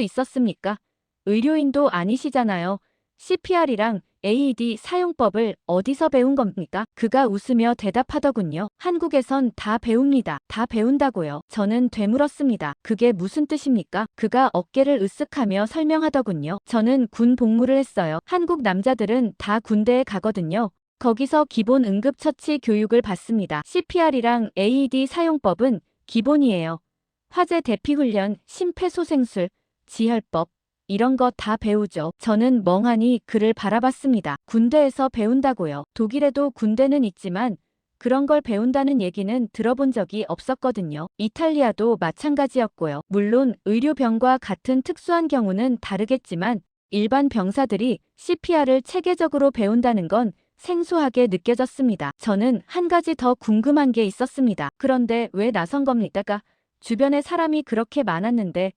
있었습니까? 의료인도 아니시잖아요. CPR이랑 AED 사용법을 어디서 배운 겁니까? 그가 웃으며 대답하더군요. 한국에선 다 배웁니다. 다 배운다고요. 저는 되물었습니다. 그게 무슨 뜻입니까? 그가 어깨를 으쓱하며 설명하더군요. 저는 군 복무를 했어요. 한국 남자들은 다 군대에 가거든요. 거기서 기본 응급처치 교육을 받습니다. CPR이랑 AED 사용법은 기본이에요. 화재 대피훈련, 심폐소생술, 지혈법, 이런 거 다 배우죠. 저는 멍하니 그를 바라봤습니다. 군대에서 배운다고요. 독일에도 군대는 있지만 그런 걸 배운다는 얘기는 들어본 적이 없었거든요. 이탈리아도 마찬가지였고요. 물론 의료병과 같은 특수한 경우는 다르겠지만 일반 병사들이 CPR을 체계적으로 배운다는 건 생소하게 느껴졌습니다. 저는 한 가지 더 궁금한 게 있었습니다. 그런데 왜 나선 겁니까? 주변에 사람이 그렇게 많았는데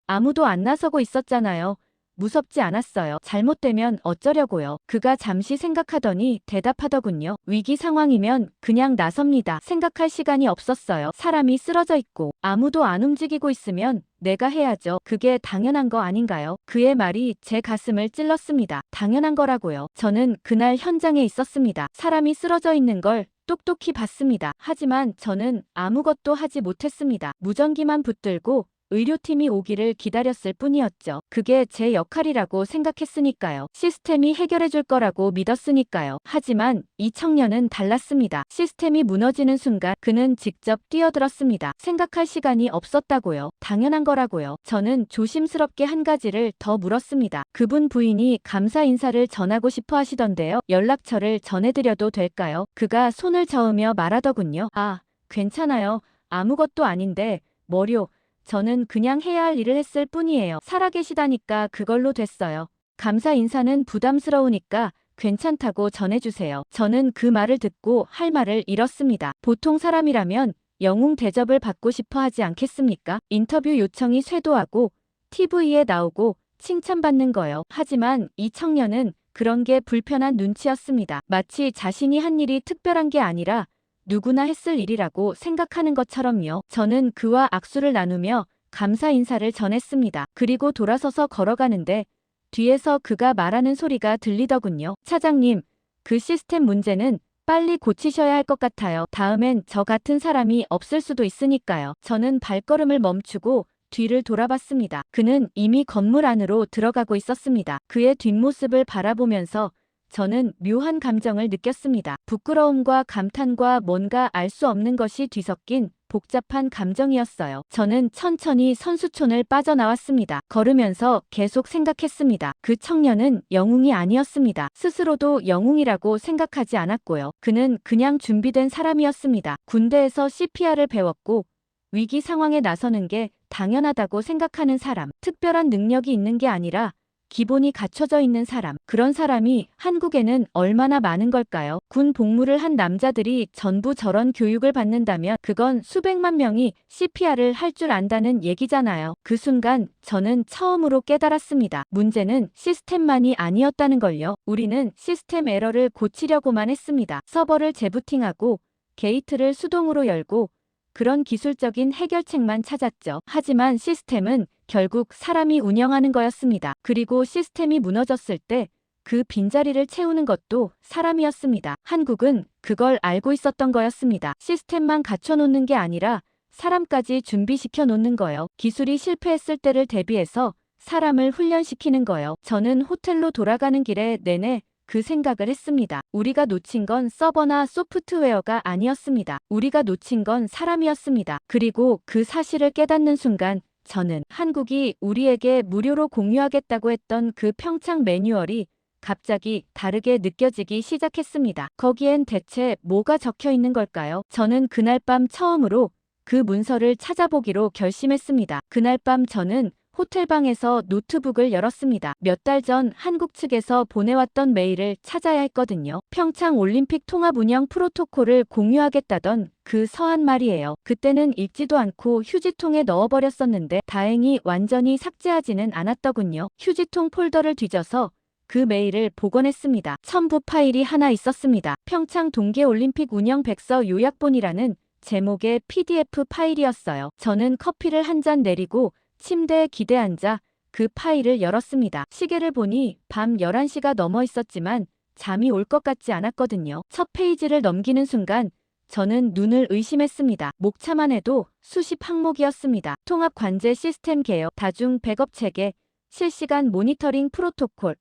아무도 안 나서고 있었잖아요. 무섭지 않았어요. 잘못되면 어쩌려고요. 그가 잠시 생각하더니 대답하더군요. 위기 상황이면 그냥 나섭니다. 생각할 시간이 없었어요. 사람이 쓰러져 있고 아무도 안 움직이고 있으면 내가 해야죠. 그게 당연한 거 아닌가요? 그의 말이 제 가슴을 찔렀습니다. 당연한 거라고요. 저는 그날 현장에 있었습니다. 사람이 쓰러져 있는 걸 똑똑히 봤습니다. 하지만 저는 아무것도 하지 못했습니다. 무전기만 붙들고 의료팀이 오기를 기다렸을 뿐이었죠. 그게 제 역할이라고 생각했으니까요. 시스템이 해결해줄 거라고 믿었으니까요. 하지만 이 청년은 달랐습니다. 시스템이 무너지는 순간 그는 직접 뛰어들었습니다. 생각할 시간이 없었다고요. 당연한 거라고요. 저는 조심스럽게 한 가지를 더 물었습니다. 그분 부인이 감사 인사를 전하고 싶어 하시던데요. 연락처를 전해드려도 될까요? 그가 손을 저으며 말하더군요. 아, 괜찮아요. 아무것도 아닌데 뭐요. 저는 그냥 해야 할 일을 했을 뿐이에요. 살아계시다니까 그걸로 됐어요. 감사 인사는 부담스러우니까 괜찮다고 전해주세요. 저는 그 말을 듣고 할 말을 잃었습니다. 보통 사람이라면 영웅 대접을 받고 싶어 하지 않겠습니까? 인터뷰 요청이 쇄도하고 TV에 나오고 칭찬받는 거요. 하지만 이 청년은 그런 게 불편한 눈치였습니다. 마치 자신이 한 일이 특별한 게 아니라 누구나 했을 일이라고 생각하는 것처럼요. 저는 그와 악수를 나누며 감사 인사를 전했습니다. 그리고 돌아서서 걸어가는데 뒤에서 그가 말하는 소리가 들리더군요. 차장님, 그 시스템 문제는 빨리 고치셔야 할 것 같아요. 다음엔 저 같은 사람이 없을 수도 있으니까요. 저는 발걸음을 멈추고 뒤를 돌아봤습니다. 그는 이미 건물 안으로 들어가고 있었습니다. 그의 뒷모습을 바라보면서 저는 묘한 감정을 느꼈습니다. 부끄러움과 감탄과 뭔가 알 수 없는 것이 뒤섞인 복잡한 감정이었어요. 저는 천천히 선수촌을 빠져나왔습니다. 걸으면서 계속 생각했습니다. 그 청년은 영웅이 아니었습니다. 스스로도 영웅이라고 생각하지 않았고요. 그는 그냥 준비된 사람이었습니다. 군대에서 CPR을 배웠고 위기 상황에 나서는 게 당연하다고 생각하는 사람, 특별한 능력이 있는 게 아니라 기본이 갖춰져 있는 사람, 그런 사람이 한국에는 얼마나 많은 걸까요? 군 복무를 한 남자들이 전부 저런 교육을 받는다면 그건 수백만 명이 CPR을 할 줄 안다는 얘기잖아요. 그 순간 저는 처음으로 깨달았습니다. 문제는 시스템만이 아니었다는 걸요. 우리는 시스템 에러를 고치려고만 했습니다. 서버를 재부팅하고 게이트를 수동으로 열고 그런 기술적인 해결책만 찾았죠. 하지만 시스템은 결국 사람이 운영하는 거였습니다. 그리고 시스템이 무너졌을 때 그 빈자리를 채우는 것도 사람이었습니다. 한국은 그걸 알고 있었던 거였습니다. 시스템만 갖춰놓는 게 아니라 사람까지 준비시켜 놓는 거요. 기술이 실패했을 때를 대비해서 사람을 훈련시키는 거요. 저는 호텔로 돌아가는 길에 내내 그 생각을 했습니다. 우리가 놓친 건 서버나 소프트웨어가 아니었습니다. 우리가 놓친 건 사람이었습니다. 그리고 그 사실을 깨닫는 순간 저는 한국이 우리에게 무료로 공유하겠다고 했던 그 평창 매뉴얼이 갑자기 다르게 느껴지기 시작했습니다. 거기엔 대체 뭐가 적혀 있는 걸까요? 저는 그날 밤 처음으로 그 문서를 찾아보기로 결심했습니다. 그날 밤 저는 호텔방에서 노트북을 열었습니다. 몇 달 전 한국 측에서 보내왔던 메일을 찾아야 했거든요. 평창 올림픽 통합 운영 프로토콜을 공유하겠다던 그 서한 말이에요. 그때는 읽지도 않고 휴지통에 넣어버렸었는데 다행히 완전히 삭제하지는 않았더군요. 휴지통 폴더를 뒤져서 그 메일을 복원했습니다. 첨부 파일이 하나 있었습니다. 평창 동계올림픽 운영 백서 요약본이라는 제목의 PDF 파일이었어요. 저는 커피를 한 잔 내리고 침대에 기대 앉아 그 파일을 열었습니다. 시계를 보니 밤 11시가 넘어 있었지만 잠이 올 것 같지 않았거든요. 첫 페이지를 넘기는 순간 저는 눈을 의심했습니다. 목차만 해도 수십 항목이었습니다. 통합 관제 시스템 개혁, 다중 백업 체계, 실시간 모니터링 프로토콜,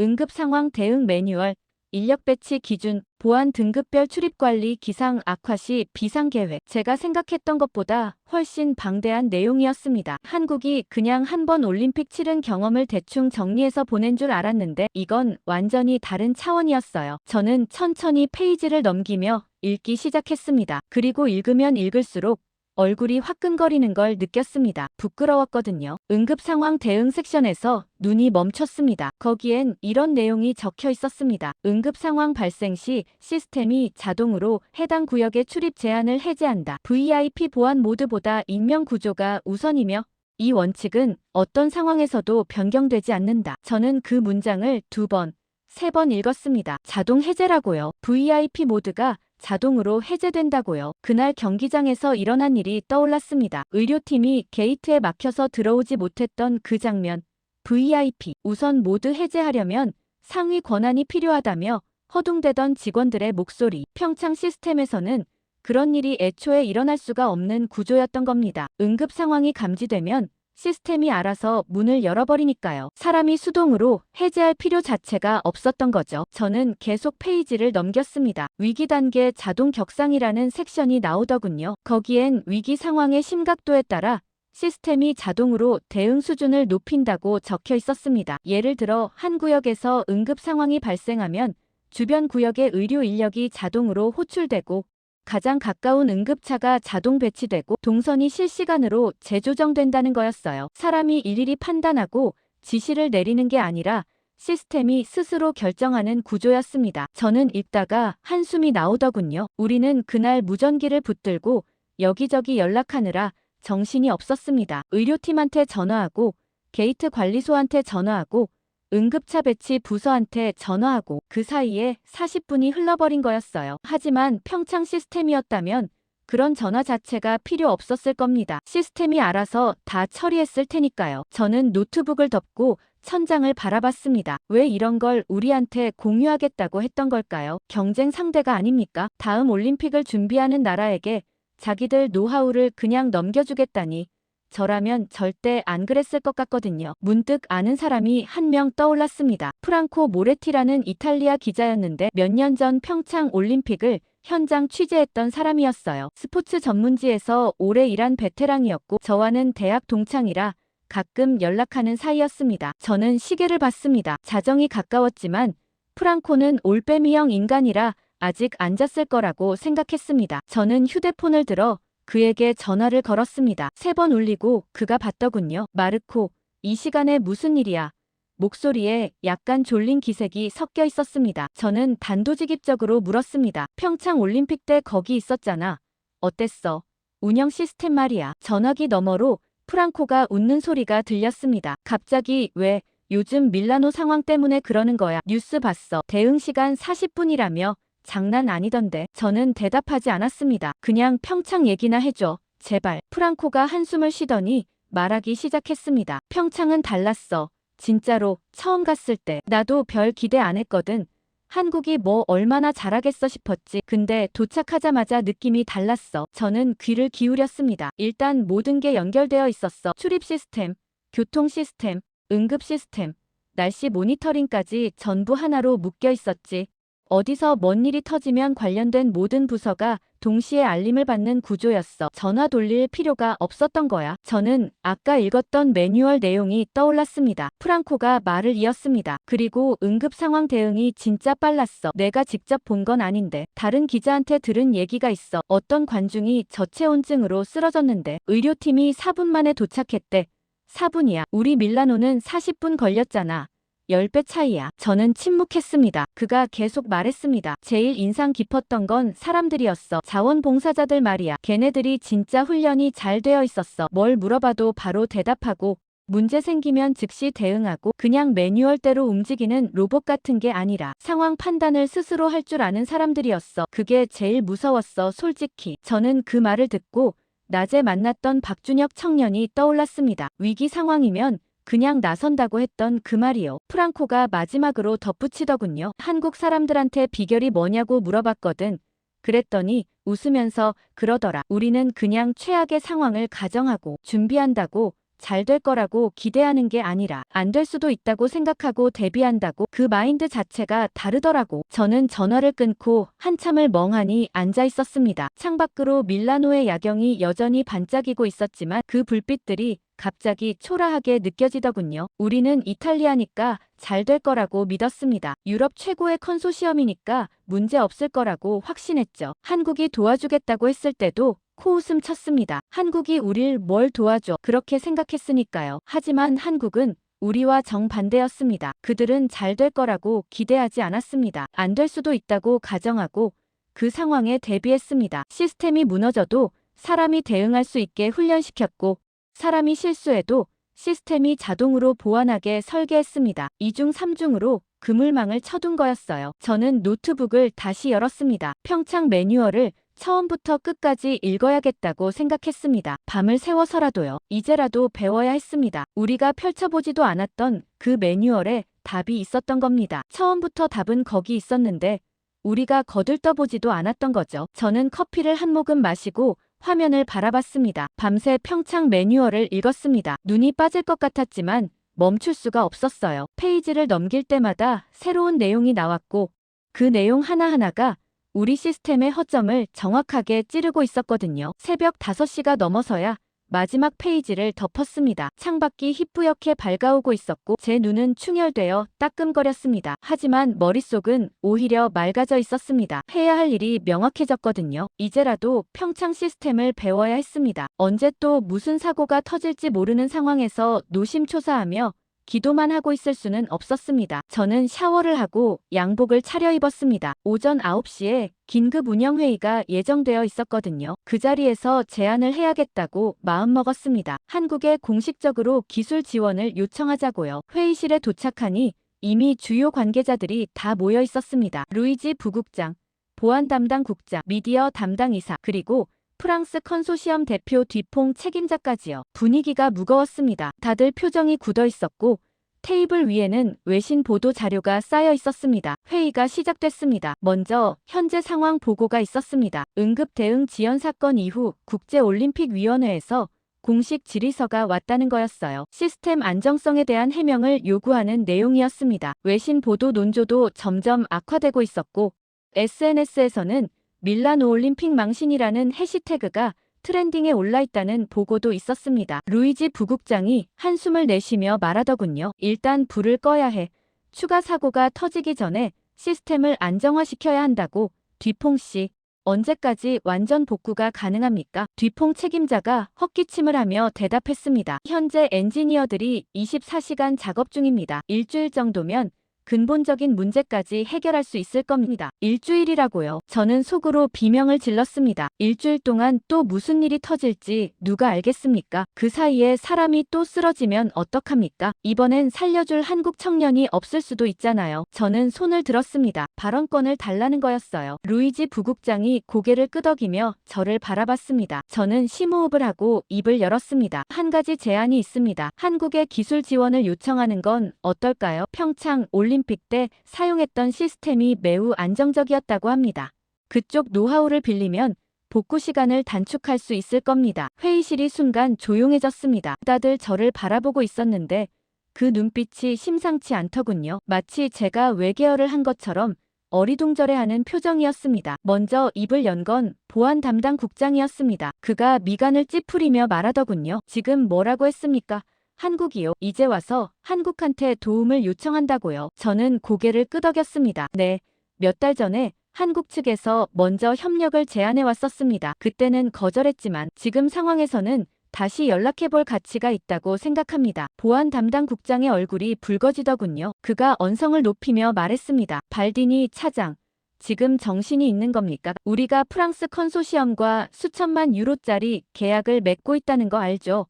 응급 상황 대응 매뉴얼, 인력 배치 기준, 보안 등급별 출입 관리, 기상 악화 시 비상 계획. 제가 생각했던 것보다 훨씬 방대한 내용이었습니다. 한국이 그냥 한 번 올림픽 치른 경험을 대충 정리해서 보낸 줄 알았는데 이건 완전히 다른 차원이었어요. 저는 천천히 페이지를 넘기며 읽기 시작했습니다. 그리고 읽으면 읽을수록 얼굴이 화끈거리는 걸 느꼈습니다. 부끄러웠거든요. 응급 상황 대응 섹션에서 눈이 멈췄습니다. 거기엔 이런 내용이 적혀 있었습니다. 응급 상황 발생 시 시스템이 자동으로 해당 구역의 출입 제한을 해제한다. VIP 보안 모드보다 익명 구조가 우선이며 이 원칙은 어떤 상황에서도 변경되지 않는다. 저는 그 문장을 2번, 3번 읽었습니다. 자동 해제라고요. VIP 모드가 자동으로 해제된다고요. 그날 경기장에서 일어난 일이 떠올랐습니다. 의료팀이 게이트에 막혀서 들어오지 못했던 그 장면. VIP 우선 모드 해제하려면 상위 권한이 필요하다며 허둥대던 직원들의 목소리. 평창 시스템에서는 그런 일이 애초에 일어날 수가 없는 구조였던 겁니다. 응급 상황이 감지되면 시스템이 알아서 문을 열어버리니까요. 사람이 수동으로 해제할 필요 자체가 없었던 거죠. 저는 계속 페이지를 넘겼습니다. 위기 단계 자동 격상이라는 섹션이 나오더군요. 거기엔 위기 상황의 심각도에 따라 시스템이 자동으로 대응 수준을 높인다고 적혀 있었습니다. 예를 들어 한 구역에서 응급 상황이 발생하면 주변 구역의 의료 인력이 자동으로 호출되고 가장 가까운 응급차가 자동 배치되고 동선이 실시간으로 재조정된다는 거였어요. 사람이 일일이 판단하고 지시를 내리는 게 아니라 시스템이 스스로 결정하는 구조였습니다. 저는 읽다가 한숨이 나오더군요. 우리는 그날 무전기를 붙들고 여기저기 연락하느라 정신이 없었습니다. 의료팀한테 전화하고 게이트 관리소한테 전화하고 응급차 배치 부서한테 전화하고 그 사이에 40분이 흘러버린 거였어요. 하지만 평창 시스템이었다면 그런 전화 자체가 필요 없었을 겁니다. 시스템이 알아서 다 처리했을 테니까요. 저는 노트북을 덮고 천장을 바라봤습니다. 왜 이런 걸 우리한테 공유하겠다고 했던 걸까요? 경쟁 상대가 아닙니까? 다음 올림픽을 준비하는 나라에게 자기들 노하우를 그냥 넘겨주겠다니. 저라면 절대 안 그랬을 것 같거든요. 문득 아는 사람이 한 명 떠올랐습니다. 프랑코 모레티라는 이탈리아 기자였는데 몇 년 전 평창 올림픽을 현장 취재했던 사람이었어요. 스포츠 전문지에서 오래 일한 베테랑이었고 저와는 대학 동창이라 가끔 연락하는 사이였습니다. 저는 시계를 봤습니다. 자정이 가까웠지만 프랑코는 올빼미형 인간이라 아직 안 잤을 거라고 생각했습니다. 저는 휴대폰을 들어 그에게 전화를 걸었습니다. 3번 울리고 그가 받더군요. 마르코, 이 시간에 무슨 일이야? 목소리에 약간 졸린 기색이 섞여 있었습니다. 저는 단도직입적으로 물었습니다. 평창 올림픽 때 거기 있었잖아. 어땠어? 운영 시스템 말이야. 전화기 너머로 프랑코가 웃는 소리가 들렸습니다. 갑자기 왜 요즘 밀라노 상황 때문에 그러는 거야? 뉴스 봤어. 대응 시간 40분이라며 장난 아니던데. 저는 대답하지 않았습니다. 그냥 평창 얘기나 해줘. 제발. 프랑코가 한숨을 쉬더니 말하기 시작했습니다. 평창은 달랐어. 진짜로 처음 갔을 때 나도 별 기대 안 했거든. 한국이 뭐 얼마나 잘하겠어 싶었지. 근데 도착하자마자 느낌이 달랐어. 저는 귀를 기울였습니다. 일단 모든 게 연결되어 있었어. 출입 시스템, 교통 시스템, 응급 시스템, 날씨 모니터링까지 전부 하나로 묶여 있었지. 어디서 뭔 일이 터지면 관련된 모든 부서가 동시에 알림을 받는 구조였어. 전화 돌릴 필요가 없었던 거야. 저는 아까 읽었던 매뉴얼 내용이 떠올랐습니다. 프랑코가 말을 이었습니다. 그리고 응급 상황 대응이 진짜 빨랐어. 내가 직접 본 건 아닌데 다른 기자한테 들은 얘기가 있어. 어떤 관중이 저체온증으로 쓰러졌는데 의료팀이 4분 만에 도착했대. 4분이야. 우리 밀라노는 40분 걸렸잖아. 10배 차이야. 저는 침묵했습니다. 그가 계속 말했습니다. 제일 인상 깊었던 건 사람들이었어. 자원봉사자들 말이야. 걔네들이 진짜 훈련이 잘 되어 있었어. 뭘 물어봐도 바로 대답하고 문제 생기면 즉시 대응하고 그냥 매뉴얼대로 움직이는 로봇 같은 게 아니라 상황 판단을 스스로 할 줄 아는 사람들이었어. 그게 제일 무서웠어. 솔직히. 저는 그 말을 듣고 낮에 만났던 박준혁 청년이 떠올랐습니다. 위기 상황이면 그냥 나선다고 했던 그 말이요. 프랑코가 마지막으로 덧붙이더군요. 한국 사람들한테 비결이 뭐냐고 물어봤거든. 그랬더니 웃으면서 그러더라. 우리는 그냥 최악의 상황을 가정하고 준비한다고 잘 될 거라고 기대하는 게 아니라 안 될 수도 있다고 생각하고 대비한다고. 그 마인드 자체가 다르더라고. 저는 전화를 끊고 한참을 멍하니 앉아 있었습니다. 창밖으로 밀라노의 야경이 여전히 반짝이고 있었지만 그 불빛들이 갑자기 초라하게 느껴지더군요. 우리는 이탈리아니까 잘 될 거라고 믿었습니다. 유럽 최고의 컨소시엄이니까 문제 없을 거라고 확신했죠. 한국이 도와주겠다고 했을 때도 코웃음 쳤습니다. 한국이 우릴 뭘 도와줘. 그렇게 생각했으니까요. 하지만 한국은 우리와 정반대였습니다. 그들은 잘 될 거라고 기대하지 않았습니다. 안 될 수도 있다고 가정하고 그 상황에 대비했습니다. 시스템이 무너져도 사람이 대응할 수 있게 훈련시켰고 사람이 실수해도 시스템이 자동으로 보완하게 설계했습니다. 2중 3중으로 그물망을 쳐둔 거였어요. 저는 노트북을 다시 열었습니다. 평창 매뉴얼을 처음부터 끝까지 읽어야겠다고 생각했습니다. 밤을 새워서라도요. 이제라도 배워야 했습니다. 우리가 펼쳐보지도 않았던 그 매뉴얼에 답이 있었던 겁니다. 처음부터 답은 거기 있었는데 우리가 거들떠보지도 않았던 거죠. 저는 커피를 한 모금 마시고 화면을 바라봤습니다. 밤새 평창 매뉴얼을 읽었습니다. 눈이 빠질 것 같았지만 멈출 수가 없었어요. 페이지를 넘길 때마다 새로운 내용이 나왔고 그 내용 하나하나가 우리 시스템의 허점을 정확하게 찌르고 있었거든요. 새벽 5시가 넘어서야 마지막 페이지를 덮었습니다. 창밖이 희뿌옇게 밝아오고 있었고 제 눈은 충혈되어 따끔거렸습니다. 하지만 머릿속은 오히려 맑아져 있었습니다. 해야 할 일이 명확해졌거든요. 이제라도 평창 시스템을 배워야 했습니다. 언제 또 무슨 사고가 터질지 모르는 상황에서 노심초사하며 기도만 하고 있을 수는 없었습니다. 저는 샤워를 하고 양복을 차려입었습니다. 오전 9시에 긴급 운영회의가 예정되어 있었거든요. 그 자리에서 제안을 해야겠다고 마음먹었습니다. 한국에 공식적으로 기술 지원을 요청하자고요. 회의실에 도착하니 이미 주요 관계자들이 다 모여 있었습니다. 루이지 부국장, 보안 담당 국장, 미디어 담당 이사, 그리고 프랑스 컨소시엄 대표 뒤퐁 책임자까지요. 분위기가 무거웠습니다. 다들 표정이 굳어 있었고 테이블 위에는 외신 보도 자료가 쌓여 있었습니다. 회의가 시작됐습니다. 먼저 현재 상황 보고가 있었습니다. 응급 대응 지연 사건 이후 국제올림픽위원회에서 공식 질의서가 왔다는 거였어요. 시스템 안정성에 대한 해명을 요구하는 내용이었습니다. 외신 보도 논조도 점점 악화되고 있었고 SNS에서는 밀라노 올림픽 망신이라는 해시태그가 트렌딩에 올라있다는 보고도 있었습니다. 루이지 부국장이 한숨을 내쉬며 말하더군요. 일단 불을 꺼야 해. 추가 사고가 터지기 전에 시스템을 안정화시켜야 한다고. 뒤퐁씨, 언제까지 완전 복구가 가능합니까? 뒤퐁 책임자가 헛기침을 하며 대답했습니다. 현재 엔지니어들이 24시간 작업 중입니다. 일주일 정도면 근본적인 문제까지 해결할 수 있을 겁니다. 일주일이라고요. 저는 속으로 비명을 질렀습니다. 일주일 동안 또 무슨 일이 터질지 누가 알겠습니까? 그 사이에 사람이 또 쓰러지면 어떡합니까? 이번엔 살려줄 한국 청년이 없을 수도 있잖아요. 저는 손을 들었습니다. 발언권을 달라는 거였어요. 루이지 부국장이 고개를 끄덕이며 저를 바라봤습니다. 저는 심호흡을 하고 입을 열었습니다. 한 가지 제안이 있습니다. 한국의 기술 지원을 요청하는 건 어떨까요? 평창 올림픽 때 사용했던 시스템이 매우 안정적이었다고 합니다. 그쪽 노하우를 빌리면 복구 시간을 단축할 수 있을 겁니다. 회의실이 순간 조용해졌습니다. 다들 저를 바라보고 있었는데 그 눈빛이 심상치 않더군요. 마치 제가 외계어를 한 것처럼 어리둥절해하는 표정이었습니다. 먼저 입을 연 건 보안 담당 국장이었습니다. 그가 미간을 찌푸리며 말하더군요. 지금 뭐라고 했습니까? 한국이요. 이제 와서 한국한테 도움을 요청한다고요. 저는 고개를 끄덕였습니다. 네, 몇 달 전에 한국 측에서 먼저 협력을 제안해 왔었습니다. 그때는 거절했지만 지금 상황에서는 다시 연락해볼 가치가 있다고 생각합니다. 보안 담당 국장의 얼굴이 붉어지더군요. 그가 언성을 높이며 말했습니다. 발디니 차장, 지금 정신이 있는 겁니까? 우리가 프랑스 컨소시엄과 수천만 유로짜리 계약을 맺고 있다는 거 알죠?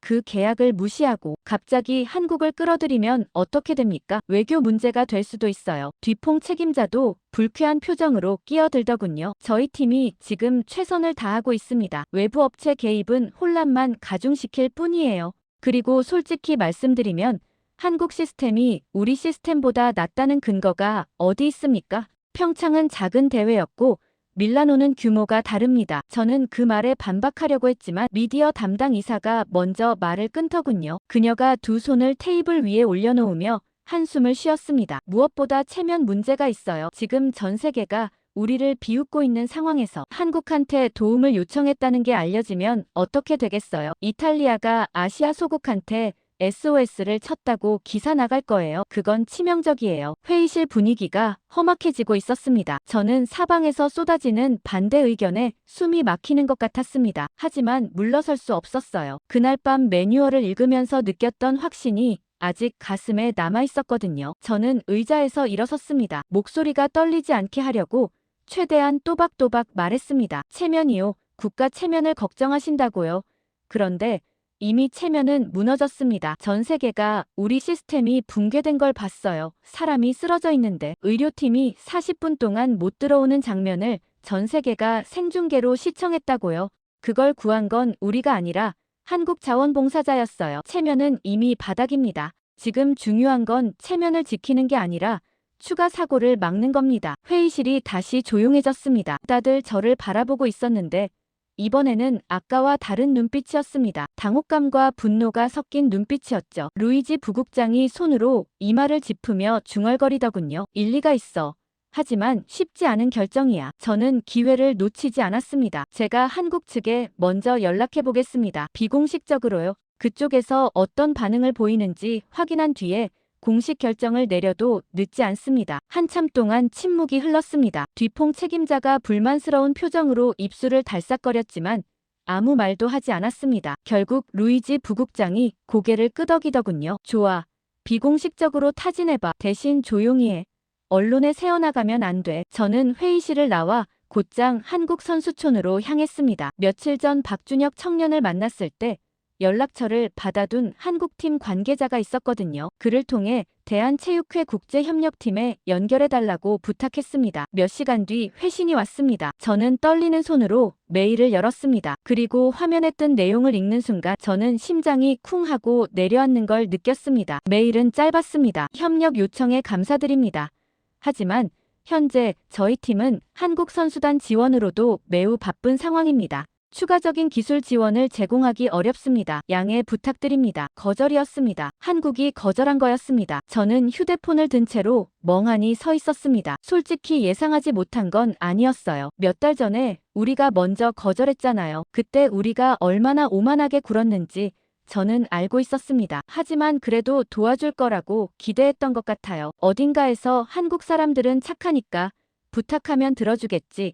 그 계약을 무시하고 갑자기 한국을 끌어들이면 어떻게 됩니까? 외교 문제가 될 수도 있어요. 뒤퐁 책임자도 불쾌한 표정으로 끼어들더군요. 저희 팀이 지금 최선을 다하고 있습니다. 외부 업체 개입은 혼란만 가중시킬 뿐이에요. 그리고 솔직히 말씀드리면 한국 시스템이 우리 시스템보다 낫다는 근거가 어디 있습니까? 평창은 작은 대회였고 밀라노는 규모가 다릅니다. 저는 그 말에 반박하려고 했지만 미디어 담당 이사가 먼저 말을 끊더군요. 그녀가 두 손을 테이블 위에 올려놓으며 한숨을 쉬었습니다. 무엇보다 체면 문제가 있어요. 지금 전 세계가 우리를 비웃고 있는 상황에서 한국한테 도움을 요청했다는 게 알려지면 어떻게 되겠어요? 이탈리아가 아시아 소국한테 SOS를 쳤다고 기사 나갈 거예요. 그건 치명적이에요. 회의실 분위기가 험악해지고 있었습니다. 저는 사방에서 쏟아지는 반대 의견에 숨이 막히는 것 같았습니다. 하지만 물러설 수 없었어요. 그날 밤 매뉴얼을 읽으면서 느꼈던 확신이 아직 가슴에 남아있었거든요. 저는 의자에서 일어섰습니다. 목소리가 떨리지 않게 하려고 최대한 또박또박 말했습니다. 체면이요. 국가 체면을 걱정하신다고요. 그런데 이미 체면은 무너졌습니다. 전 세계가 우리 시스템이 붕괴된 걸 봤어요. 사람이 쓰러져 있는데 의료팀이 40분 동안 못 들어오는 장면을 전 세계가 생중계로 시청했다고요. 그걸 구한 건 우리가 아니라 한국 자원봉사자였어요. 체면은 이미 바닥입니다. 지금 중요한 건 체면을 지키는 게 아니라 추가 사고를 막는 겁니다. 회의실이 다시 조용해졌습니다. 다들 저를 바라보고 있었는데 이번에는 아까와 다른 눈빛이었습니다. 당혹감과 분노가 섞인 눈빛이었죠. 루이지 부국장이 손으로 이마를 짚으며 중얼거리더군요. 일리가 있어. 하지만 쉽지 않은 결정이야. 저는 기회를 놓치지 않았습니다. 제가 한국 측에 먼저 연락해 보겠습니다. 비공식적으로요. 그쪽에서 어떤 반응을 보이는지 확인한 뒤에 공식 결정을 내려도 늦지 않습니다. 한참 동안 침묵이 흘렀습니다. 뒤퐁 책임자가 불만스러운 표정으로 입술을 달싹거렸지만 아무 말도 하지 않았습니다. 결국 루이지 부국장이 고개를 끄덕이더군요. 좋아. 비공식적으로 타진해봐. 대신 조용히 해. 언론에 새어나가면 안 돼. 저는 회의실을 나와 곧장 한국 선수촌으로 향했습니다. 며칠 전 박준혁 청년을 만났을 때 연락처를 받아둔 한국팀 관계자가 있었거든요. 그를 통해 대한체육회 국제협력팀에 연결해달라고 부탁했습니다. 몇 시간 뒤 회신이 왔습니다. 저는 떨리는 손으로 메일을 열었습니다. 그리고 화면에 뜬 내용을 읽는 순간 저는 심장이 쿵 하고 내려앉는 걸 느꼈습니다. 메일은 짧았습니다. 협력 요청에 감사드립니다. 하지만 현재 저희 팀은 한국 선수단 지원으로도 매우 바쁜 상황입니다. 추가적인 기술 지원을 제공하기 어렵습니다. 양해 부탁드립니다. 거절이었습니다. 한국이 거절한 거였습니다. 저는 휴대폰을 든 채로 멍하니 서 있었습니다. 솔직히 예상하지 못한 건 아니었어요. 몇 달 전에 우리가 먼저 거절했잖아요. 그때 우리가 얼마나 오만하게 굴었는지 저는 알고 있었습니다. 하지만 그래도 도와줄 거라고 기대했던 것 같아요. 어딘가에서 한국 사람들은 착하니까 부탁하면 들어주겠지.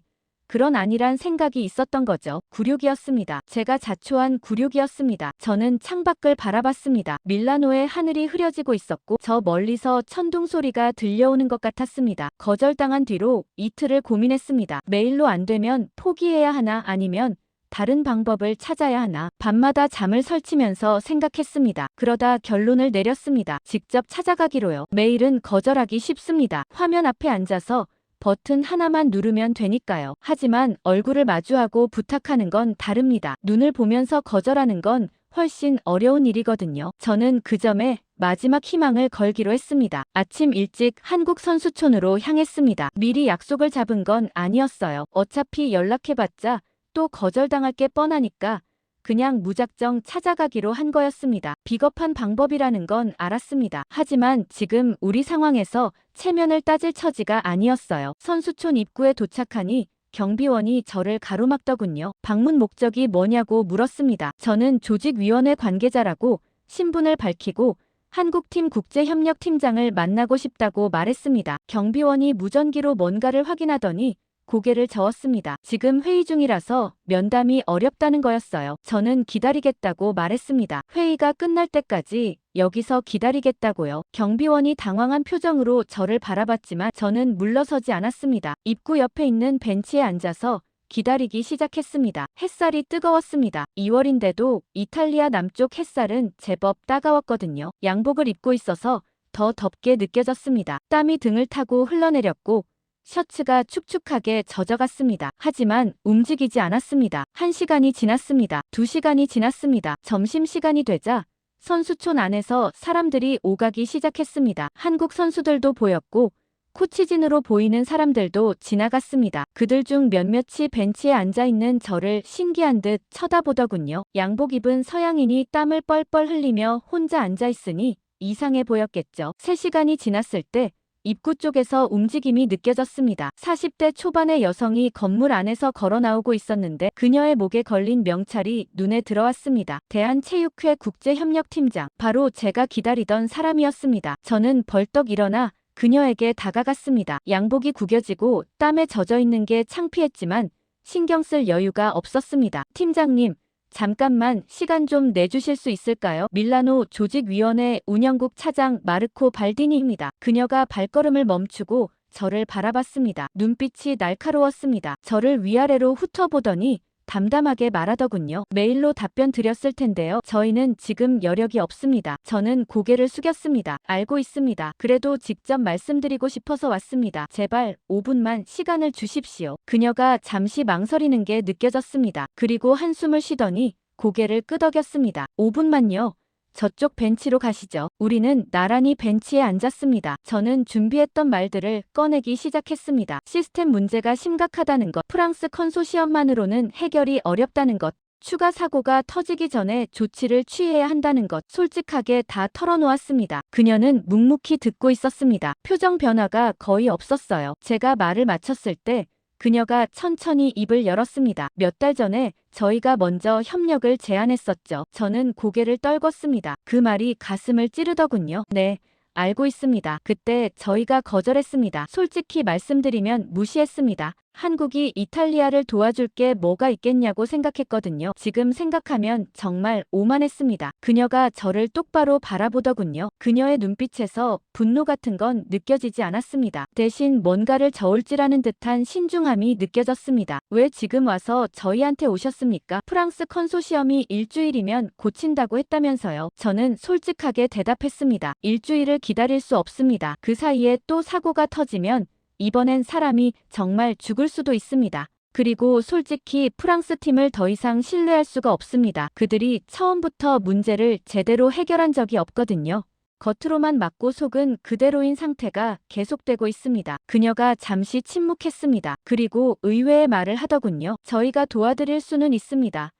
그런 아니란 생각이 있었던 거죠. 굴욕이었습니다. 제가 자초한 굴욕이었습니다. 저는 창밖을 바라봤습니다. 밀라노의 하늘이 흐려지고 있었고 저 멀리서 천둥 소리가 들려오는 것 같았습니다. 거절당한 뒤로 이틀을 고민했습니다. 메일로 안 되면 포기해야 하나 아니면 다른 방법을 찾아야 하나 밤마다 잠을 설치면서 생각했습니다. 그러다 결론을 내렸습니다. 직접 찾아가기로요. 메일은 거절하기 쉽습니다. 화면 앞에 앉아서 버튼 하나만 누르면 되니까요. 하지만 얼굴을 마주하고 부탁하는 건 다릅니다. 눈을 보면서 거절하는 건 훨씬 어려운 일이거든요. 저는 그 점에 마지막 희망을 걸기로 했습니다. 아침 일찍 한국 선수촌으로 향했습니다. 미리 약속을 잡은 건 아니었어요. 어차피 연락해봤자 또 거절당할 게 뻔하니까 그냥 무작정 찾아가기로 한 거였습니다. 비겁한 방법이라는 건 알았습니다. 하지만 지금 우리 상황에서 체면을 따질 처지가 아니었어요. 선수촌 입구에 도착하니 경비원이 저를 가로막더군요. 방문 목적이 뭐냐고 물었습니다. 저는 조직위원회 관계자라고 신분을 밝히고 한국팀 국제협력팀장을 만나고 싶다고 말했습니다. 경비원이 무전기로 뭔가를 확인하더니 고개를 저었습니다. 지금 회의 중이라서 면담이 어렵다는 거였어요. 저는 기다리겠다고 말했습니다. 회의가 끝날 때까지 여기서 기다리겠다고요. 경비원이 당황한 표정으로 저를 바라봤지만 저는 물러서지 않았습니다. 입구 옆에 있는 벤치에 앉아서 기다리기 시작했습니다. 햇살이 뜨거웠습니다. 2월인데도 이탈리아 남쪽 햇살은 제법 따가웠거든요. 양복을 입고 있어서 더 덥게 느껴졌습니다. 땀이 등을 타고 흘러내렸고 셔츠가 축축하게 젖어갔습니다. 하지만 움직이지 않았습니다. 1시간이 지났습니다. 2시간이 지났습니다. 점심시간이 되자 선수촌 안에서 사람들이 오가기 시작했습니다. 한국 선수들도 보였고 코치진으로 보이는 사람들도 지나갔습니다. 그들 중 몇몇이 벤치에 앉아있는 저를 신기한 듯 쳐다보더군요. 양복 입은 서양인이 땀을 뻘뻘 흘리며 혼자 앉아있으니 이상해 보였겠죠. 3시간이 지났을 때 입구 쪽에서 움직임이 느껴졌습니다. 40대 초반의 여성이 건물 안에서 걸어 나오고 있었는데 그녀의 목에 걸린 명찰이 눈에 들어왔습니다. 대한체육회 국제협력팀장. 바로 제가 기다리던 사람이었습니다. 저는 벌떡 일어나 그녀에게 다가갔습니다. 양복이 구겨지고 땀에 젖어 있는 게 창피했지만 신경 쓸 여유가 없었습니다. 팀장님, 잠깐만 시간 좀 내주실 수 있을까요? 밀라노 조직위원회 운영국 차장 마르코 발디니입니다. 그녀가 발걸음을 멈추고 저를 바라봤습니다. 눈빛이 날카로웠습니다. 저를 위아래로 훑어보더니 담담하게 말하더군요. 메일로 답변 드렸을 텐데요. 저희는 지금 여력이 없습니다. 저는 고개를 숙였습니다. 알고 있습니다. 그래도 직접 말씀드리고 싶어서 왔습니다. 제발 5분만 시간을 주십시오. 그녀가 잠시 망설이는 게 느껴졌습니다. 그리고 한숨을 쉬더니 고개를 끄덕였습니다. 5분만요. 저쪽 벤치로 가시죠. 우리는 나란히 벤치에 앉았습니다. 저는 준비했던 말들을 꺼내기 시작했습니다. 시스템 문제가 심각하다는 것, 프랑스 컨소시엄만으로는 해결이 어렵다는 것, 추가 사고가 터지기 전에 조치를 취해야 한다는 것, 솔직하게 다 털어놓았습니다. 그녀는 묵묵히 듣고 있었습니다. 표정 변화가 거의 없었어요. 제가 말을 마쳤을 때 그녀가 천천히 입을 열었습니다. 몇 달 전에 저희가 먼저 협력을 제안했었죠. 저는 고개를 떨궜습니다. 그 말이 가슴을 찌르더군요. 네, 알고 있습니다. 그때 저희가 거절했습니다. 솔직히 말씀드리면 무시했습니다. 한국이 이탈리아를 도와줄 게 뭐가 있겠냐고 생각했거든요. 지금 생각하면 정말 오만했습니다. 그녀가 저를 똑바로 바라보더군요. 그녀의 눈빛에서 분노 같은 건 느껴지지 않았습니다. 대신 뭔가를 저울질하는 듯한 신중함이 느껴졌습니다. 왜 지금 와서 저희한테 오셨습니까? 프랑스 컨소시엄이 일주일이면 고친다고 했다면서요. 저는 솔직하게 대답했습니다. 일주일을 기다릴 수 없습니다. 그 사이에 또 사고가 터지면 이번엔 사람이 정말 죽을 수도 있습니다. 그리고 솔직히 프랑스 팀을 더 이상 신뢰할 수가 없습니다. 그들이 처음부터 문제를 제대로 해결한 적이 없거든요. 겉으로만 맞고 속은 그대로인 상태가 계속되고 있습니다. 그녀가 잠시 침묵했습니다. 그리고 의외의 말을 하더군요. 저희가 도와드릴 수는 있습니다.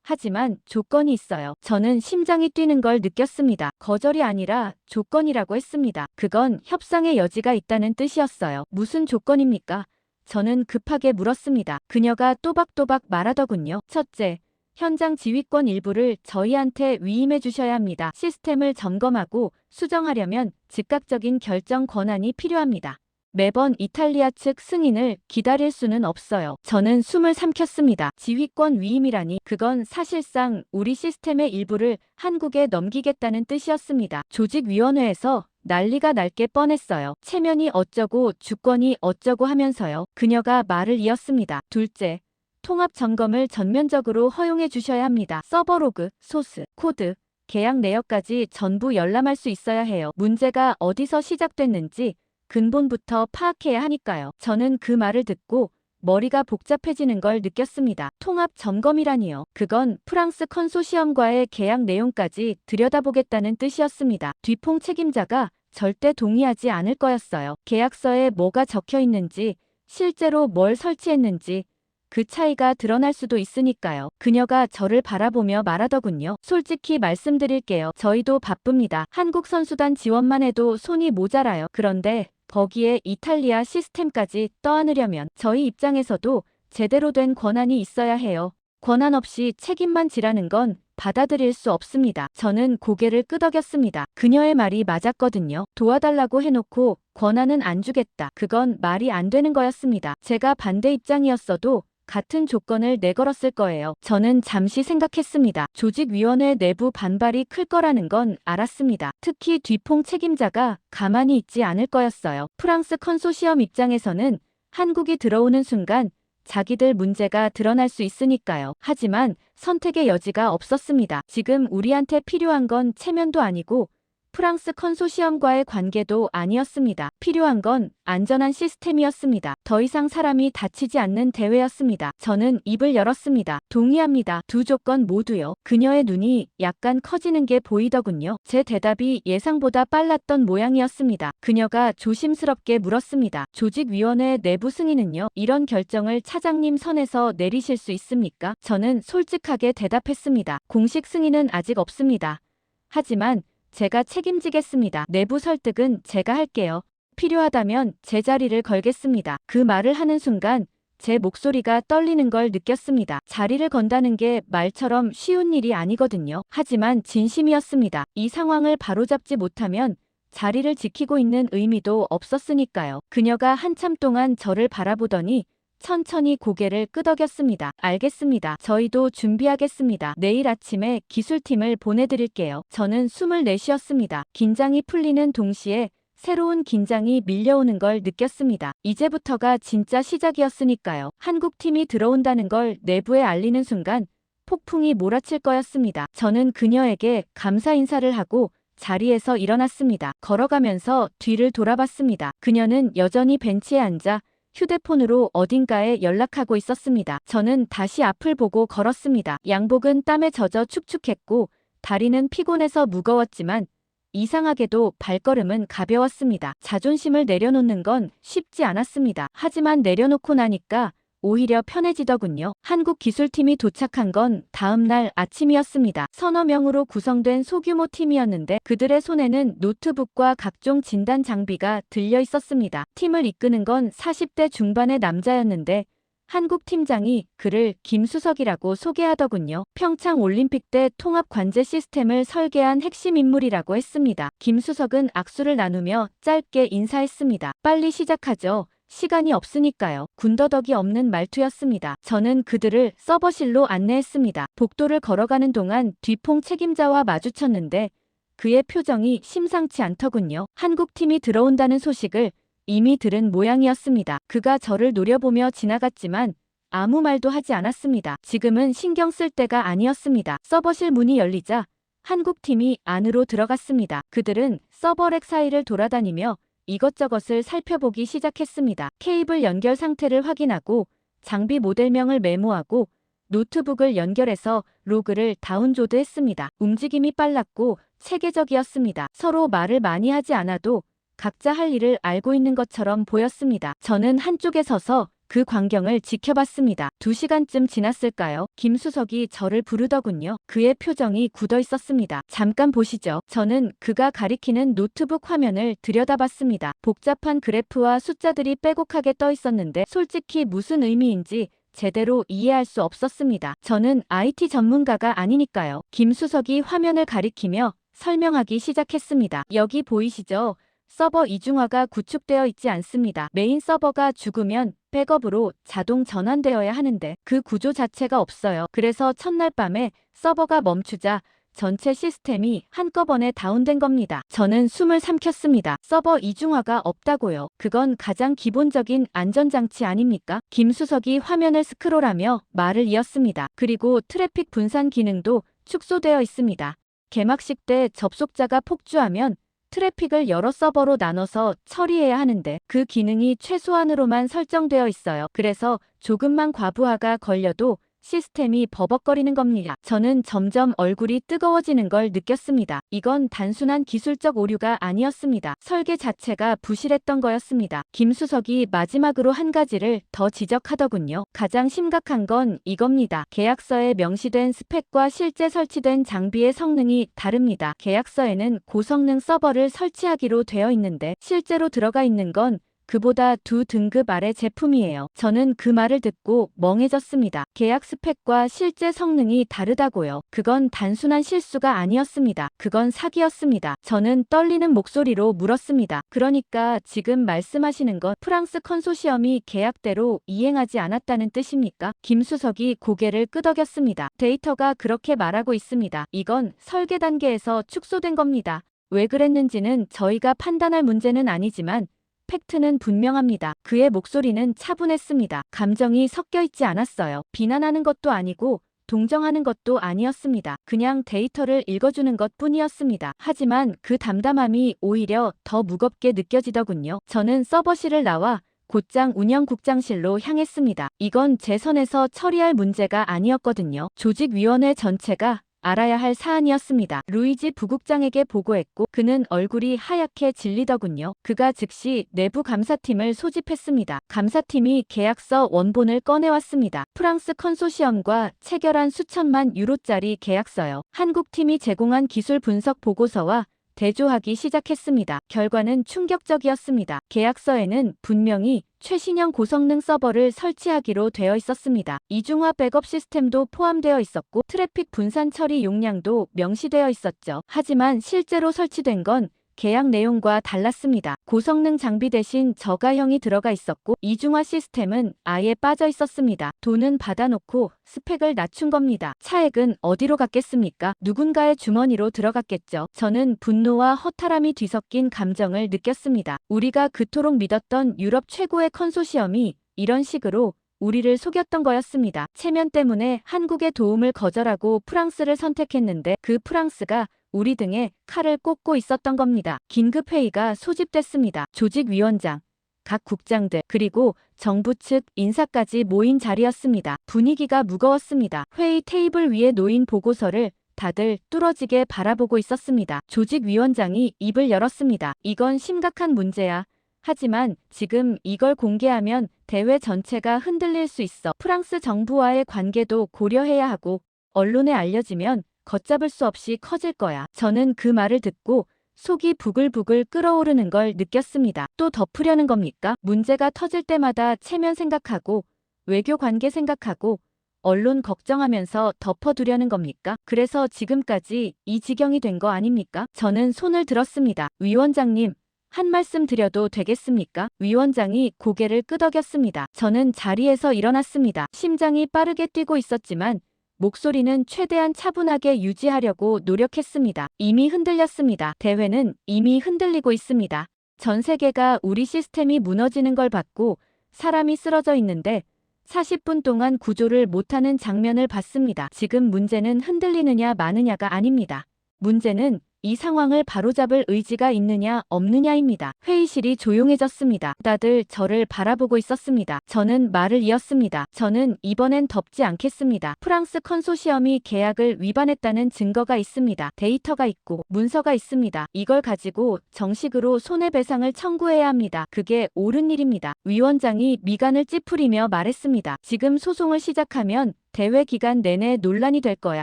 하지만 조건이 있어요. 저는 심장이 뛰는 걸 느꼈습니다. 거절이 아니라 조건이라고 했습니다. 그건 협상의 여지가 있다는 뜻이었어요. 무슨 조건입니까? 저는 급하게 물었습니다. 그녀가 또박또박 말하더군요. 첫째, 현장 지휘권 일부를 저희한테 위임해 주셔야 합니다. 시스템을 점검하고 수정하려면 즉각적인 결정 권한이 필요합니다. 매번 이탈리아 측 승인을 기다릴 수는 없어요. 저는 숨을 삼켰습니다. 지휘권 위임이라니 그건 사실상 우리 시스템의 일부를 한국에 넘기겠다는 뜻이었습니다. 조직위원회에서 난리가 날 게 뻔했어요. 체면이 어쩌고 주권이 어쩌고 하면서요. 그녀가 말을 이었습니다. 둘째, 통합 점검을 전면적으로 허용해 주셔야 합니다. 서버 로그, 소스, 코드, 계약 내역까지 전부 열람할 수 있어야 해요. 문제가 어디서 시작됐는지 근본부터 파악해야 하니까요. 저는 그 말을 듣고 머리가 복잡해지는 걸 느꼈습니다. 통합 점검이라니요. 그건 프랑스 컨소시엄과의 계약 내용까지 들여다보겠다는 뜻이었습니다. 뒤퐁 책임자가 절대 동의하지 않을 거였어요. 계약서에 뭐가 적혀 있는지, 실제로 뭘 설치했는지 그 차이가 드러날 수도 있으니까요. 그녀가 저를 바라보며 말하더군요. 솔직히 말씀드릴게요. 저희도 바쁩니다. 한국 선수단 지원만 해도 손이 모자라요. 그런데 거기에 이탈리아 시스템까지 떠안으려면 저희 입장에서도 제대로 된 권한이 있어야 해요. 권한 없이 책임만 지라는 건 받아들일 수 없습니다. 저는 고개를 끄덕였습니다. 그녀의 말이 맞았거든요. 도와달라고 해놓고 권한은 안 주겠다. 그건 말이 안 되는 거였습니다. 제가 반대 입장이었어도 같은 조건을 내걸었을 거예요. 저는 잠시 생각했습니다. 조직위원회 내부 반발이 클 거라는 건 알았습니다. 특히 뒤퐁 책임자가 가만히 있지 않을 거였어요. 프랑스 컨소시엄 입장에서는 한국이 들어오는 순간 자기들 문제가 드러날 수 있으니까요. 하지만 선택의 여지가 없었습니다. 지금 우리한테 필요한 건 체면도 아니고 프랑스 컨소시엄과의 관계도 아니었습니다. 필요한 건 안전한 시스템이었습니다. 더 이상 사람이 다치지 않는 대회였습니다. 저는 입을 열었습니다. 동의합니다. 두 조건 모두요. 그녀의 눈이 약간 커지는 게 보이더군요. 제 대답이 예상보다 빨랐던 모양이었습니다. 그녀가 조심스럽게 물었습니다. 조직위원회 내부 승인은요? 이런 결정을 차장님 선에서 내리실 수 있습니까? 저는 솔직하게 대답했습니다. 공식 승인은 아직 없습니다. 하지만 제가 책임지겠습니다. 내부 설득은 제가 할게요. 필요하다면 제 자리를 걸겠습니다. 그 말을 하는 순간 제 목소리가 떨리는 걸 느꼈습니다. 자리를 건다는 게 말처럼 쉬운 일이 아니거든요. 하지만 진심이었습니다. 이 상황을 바로잡지 못하면 자리를 지키고 있는 의미도 없었으니까요. 그녀가 한참 동안 저를 바라보더니 천천히 고개를 끄덕였습니다. 알겠습니다. 저희도 준비하겠습니다. 내일 아침에 기술팀을 보내드릴게요. 저는 숨을 내쉬었습니다. 긴장이 풀리는 동시에 새로운 긴장이 밀려오는 걸 느꼈습니다. 이제부터가 진짜 시작이었으니까요. 한국팀이 들어온다는 걸 내부에 알리는 순간 폭풍이 몰아칠 거였습니다. 저는 그녀에게 감사 인사를 하고 자리에서 일어났습니다. 걸어가면서 뒤를 돌아봤습니다. 그녀는 여전히 벤치에 앉아 휴대폰으로 어딘가에 연락하고 있었습니다. 저는 다시 앞을 보고 걸었습니다. 양복은 땀에 젖어 축축했고 다리는 피곤해서 무거웠지만 이상하게도 발걸음은 가벼웠습니다. 자존심을 내려놓는 건 쉽지 않았습니다. 하지만 내려놓고 나니까 오히려 편해지더군요. 한국 기술팀이 도착한 건 다음 날 아침이었습니다. 서너 명으로 구성된 소규모 팀이었는데 그들의 손에는 노트북과 각종 진단 장비가 들려 있었습니다. 팀을 이끄는 건 40대 중반의 남자였는데 한국 팀장이 그를 김수석이라고 소개하더군요. 평창 올림픽 때 통합 관제 시스템을 설계한 핵심 인물이라고 했습니다. 김수석은 악수를 나누며 짧게 인사했습니다. 빨리 시작하죠. 시간이 없으니까요. 군더더기 없는 말투였습니다. 저는 그들을 서버실로 안내했습니다. 복도를 걸어가는 동안 뒤퐁 책임자와 마주쳤는데 그의 표정이 심상치 않더군요. 한국팀이 들어온다는 소식을 이미 들은 모양이었습니다. 그가 저를 노려보며 지나갔지만 아무 말도 하지 않았습니다. 지금은 신경 쓸 때가 아니었습니다. 서버실 문이 열리자 한국팀이 안으로 들어갔습니다. 그들은 서버렉 사이를 돌아다니며 이것저것을 살펴보기 시작했습니다. 케이블 연결 상태를 확인하고 장비 모델명을 메모하고 노트북을 연결해서 로그를 다운로드했습니다. 움직임이 빨랐고 체계적이었습니다. 서로 말을 많이 하지 않아도 각자 할 일을 알고 있는 것처럼 보였습니다. 저는 한쪽에 서서 그 광경을 지켜봤습니다. 2시간쯤 지났을까요? 김수석이 저를 부르더군요. 그의 표정이 굳어 있었습니다. 잠깐 보시죠. 저는 그가 가리키는 노트북 화면을 들여다봤습니다. 복잡한 그래프와 숫자들이 빼곡하게 떠 있었는데 솔직히 무슨 의미인지 제대로 이해할 수 없었습니다. 저는 IT 전문가가 아니니까요. 김수석이 화면을 가리키며 설명하기 시작했습니다. 여기 보이시죠? 서버 이중화가 구축되어 있지 않습니다. 메인 서버가 죽으면 백업으로 자동 전환되어야 하는데 그 구조 자체가 없어요. 그래서 첫날 밤에 서버가 멈추자 전체 시스템이 한꺼번에 다운된 겁니다. 저는 숨을 삼켰습니다. 서버 이중화가 없다고요. 그건 가장 기본적인 안전장치 아닙니까? 김수석이 화면을 스크롤하며 말을 이었습니다. 그리고 트래픽 분산 기능도 축소되어 있습니다. 개막식 때 접속자가 폭주하면 트래픽을 여러 서버로 나눠서 처리해야 하는데 그 기능이 최소한으로만 설정되어 있어요. 그래서 조금만 과부하가 걸려도 시스템이 버벅거리는 겁니다. 저는 점점 얼굴이 뜨거워지는 걸 느꼈습니다. 이건 단순한 기술적 오류가 아니었습니다. 설계 자체가 부실했던 거였습니다. 김수석이 마지막으로 한 가지를 더 지적하더군요. 가장 심각한 건 이겁니다. 계약서에 명시된 스펙과 실제 설치된 장비의 성능이 다릅니다. 계약서에는 고성능 서버를 설치하기로 되어 있는데 실제로 들어가 있는 건 그보다 2등급 아래 제품이에요. 저는 그 말을 듣고 멍해졌습니다. 계약 스펙과 실제 성능이 다르다고요. 그건 단순한 실수가 아니었습니다. 그건 사기였습니다. 저는 떨리는 목소리로 물었습니다. 그러니까 지금 말씀하시는 건 프랑스 컨소시엄이 계약대로 이행하지 않았다는 뜻입니까? 김수석이 고개를 끄덕였습니다. 데이터가 그렇게 말하고 있습니다. 이건 설계 단계에서 축소된 겁니다. 왜 그랬는지는 저희가 판단할 문제는 아니지만 팩트는 분명합니다. 그의 목소리는 차분했습니다. 감정이 섞여 있지 않았어요. 비난하는 것도 아니고 동정하는 것도 아니었습니다. 그냥 데이터를 읽어주는 것 뿐이었습니다. 하지만 그 담담함이 오히려 더 무겁게 느껴지더군요. 저는 서버실을 나와 곧장 운영국장실로 향했습니다. 이건 제 선에서 처리할 문제가 아니었거든요. 조직위원회 전체가 알아야 할 사안이었습니다. 루이지 부국장에게 보고했고 그는 얼굴이 하얗게 질리더군요. 그가 즉시 내부 감사팀을 소집했습니다. 감사팀이 계약서 원본을 꺼내왔습니다. 프랑스 컨소시엄과 체결한 수천만 유로짜리 계약서요. 한국팀이 제공한 기술 분석 보고서와 대조하기 시작했습니다. 결과는 충격적이었습니다. 계약서에는 분명히 최신형 고성능 서버를 설치하기로 되어 있었습니다. 이중화 백업 시스템도 포함되어 있었고 트래픽 분산 처리 용량도 명시되어 있었죠. 하지만 실제로 설치된 건 계약 내용과 달랐습니다. 고성능 장비 대신 저가형이 들어가 있었고 이중화 시스템은 아예 빠져 있었습니다. 돈은 받아놓고 스펙을 낮춘 겁니다. 차액은 어디로 갔겠습니까? 누군가의 주머니로 들어갔겠죠. 저는 분노와 허탈함이 뒤섞인 감정을 느꼈습니다. 우리가 그토록 믿었던 유럽 최고의 컨소시엄이 이런 식으로 우리를 속였던 거였습니다. 체면 때문에 한국의 도움을 거절하고 프랑스를 선택했는데 그 프랑스가 우리 등에 칼을 꽂고 있었던 겁니다. 긴급회의가 소집됐습니다. 조직위원장, 각 국장들, 그리고 정부 측 인사까지 모인 자리였습니다. 분위기가 무거웠습니다. 회의 테이블 위에 놓인 보고서를 다들 뚫어지게 바라보고 있었습니다. 조직위원장이 입을 열었습니다. 이건 심각한 문제야. 하지만 지금 이걸 공개하면 대회 전체가 흔들릴 수 있어. 프랑스 정부와의 관계도 고려해야 하고 언론에 알려지면 걷잡을 수 없이 커질 거야. 저는 그 말을 듣고 속이 부글부글 끓어오르는 걸 느꼈습니다. 또 덮으려는 겁니까? 문제가 터질 때마다 체면 생각하고 외교 관계 생각하고 언론 걱정하면서 덮어두려는 겁니까? 그래서 지금까지 이 지경이 된 거 아닙니까? 저는 손을 들었습니다. 위원장님, 한 말씀 드려도 되겠습니까? 위원장이 고개를 끄덕였습니다. 저는 자리에서 일어났습니다. 심장이 빠르게 뛰고 있었지만 목소리는 최대한 차분하게 유지하려고 노력했습니다. 이미 흔들렸습니다. 대회는 이미 흔들리고 있습니다. 전 세계가 우리 시스템이 무너지는 걸 봤고 사람이 쓰러져 있는데 40분 동안 구조를 못하는 장면을 봤습니다. 지금 문제는 흔들리느냐 마느냐가 아닙니다. 문제는 이 상황을 바로잡을 의지가 있느냐 없느냐입니다. 회의실이 조용해졌습니다. 다들 저를 바라보고 있었습니다. 저는 말을 이었습니다. 저는 이번엔 덮지 않겠습니다. 프랑스 컨소시엄이 계약을 위반했다는 증거가 있습니다. 데이터가 있고 문서가 있습니다. 이걸 가지고 정식으로 손해배상을 청구해야 합니다. 그게 옳은 일입니다. 위원장이 미간을 찌푸리며 말했습니다. 지금 소송을 시작하면 대회 기간 내내 논란이 될 거야.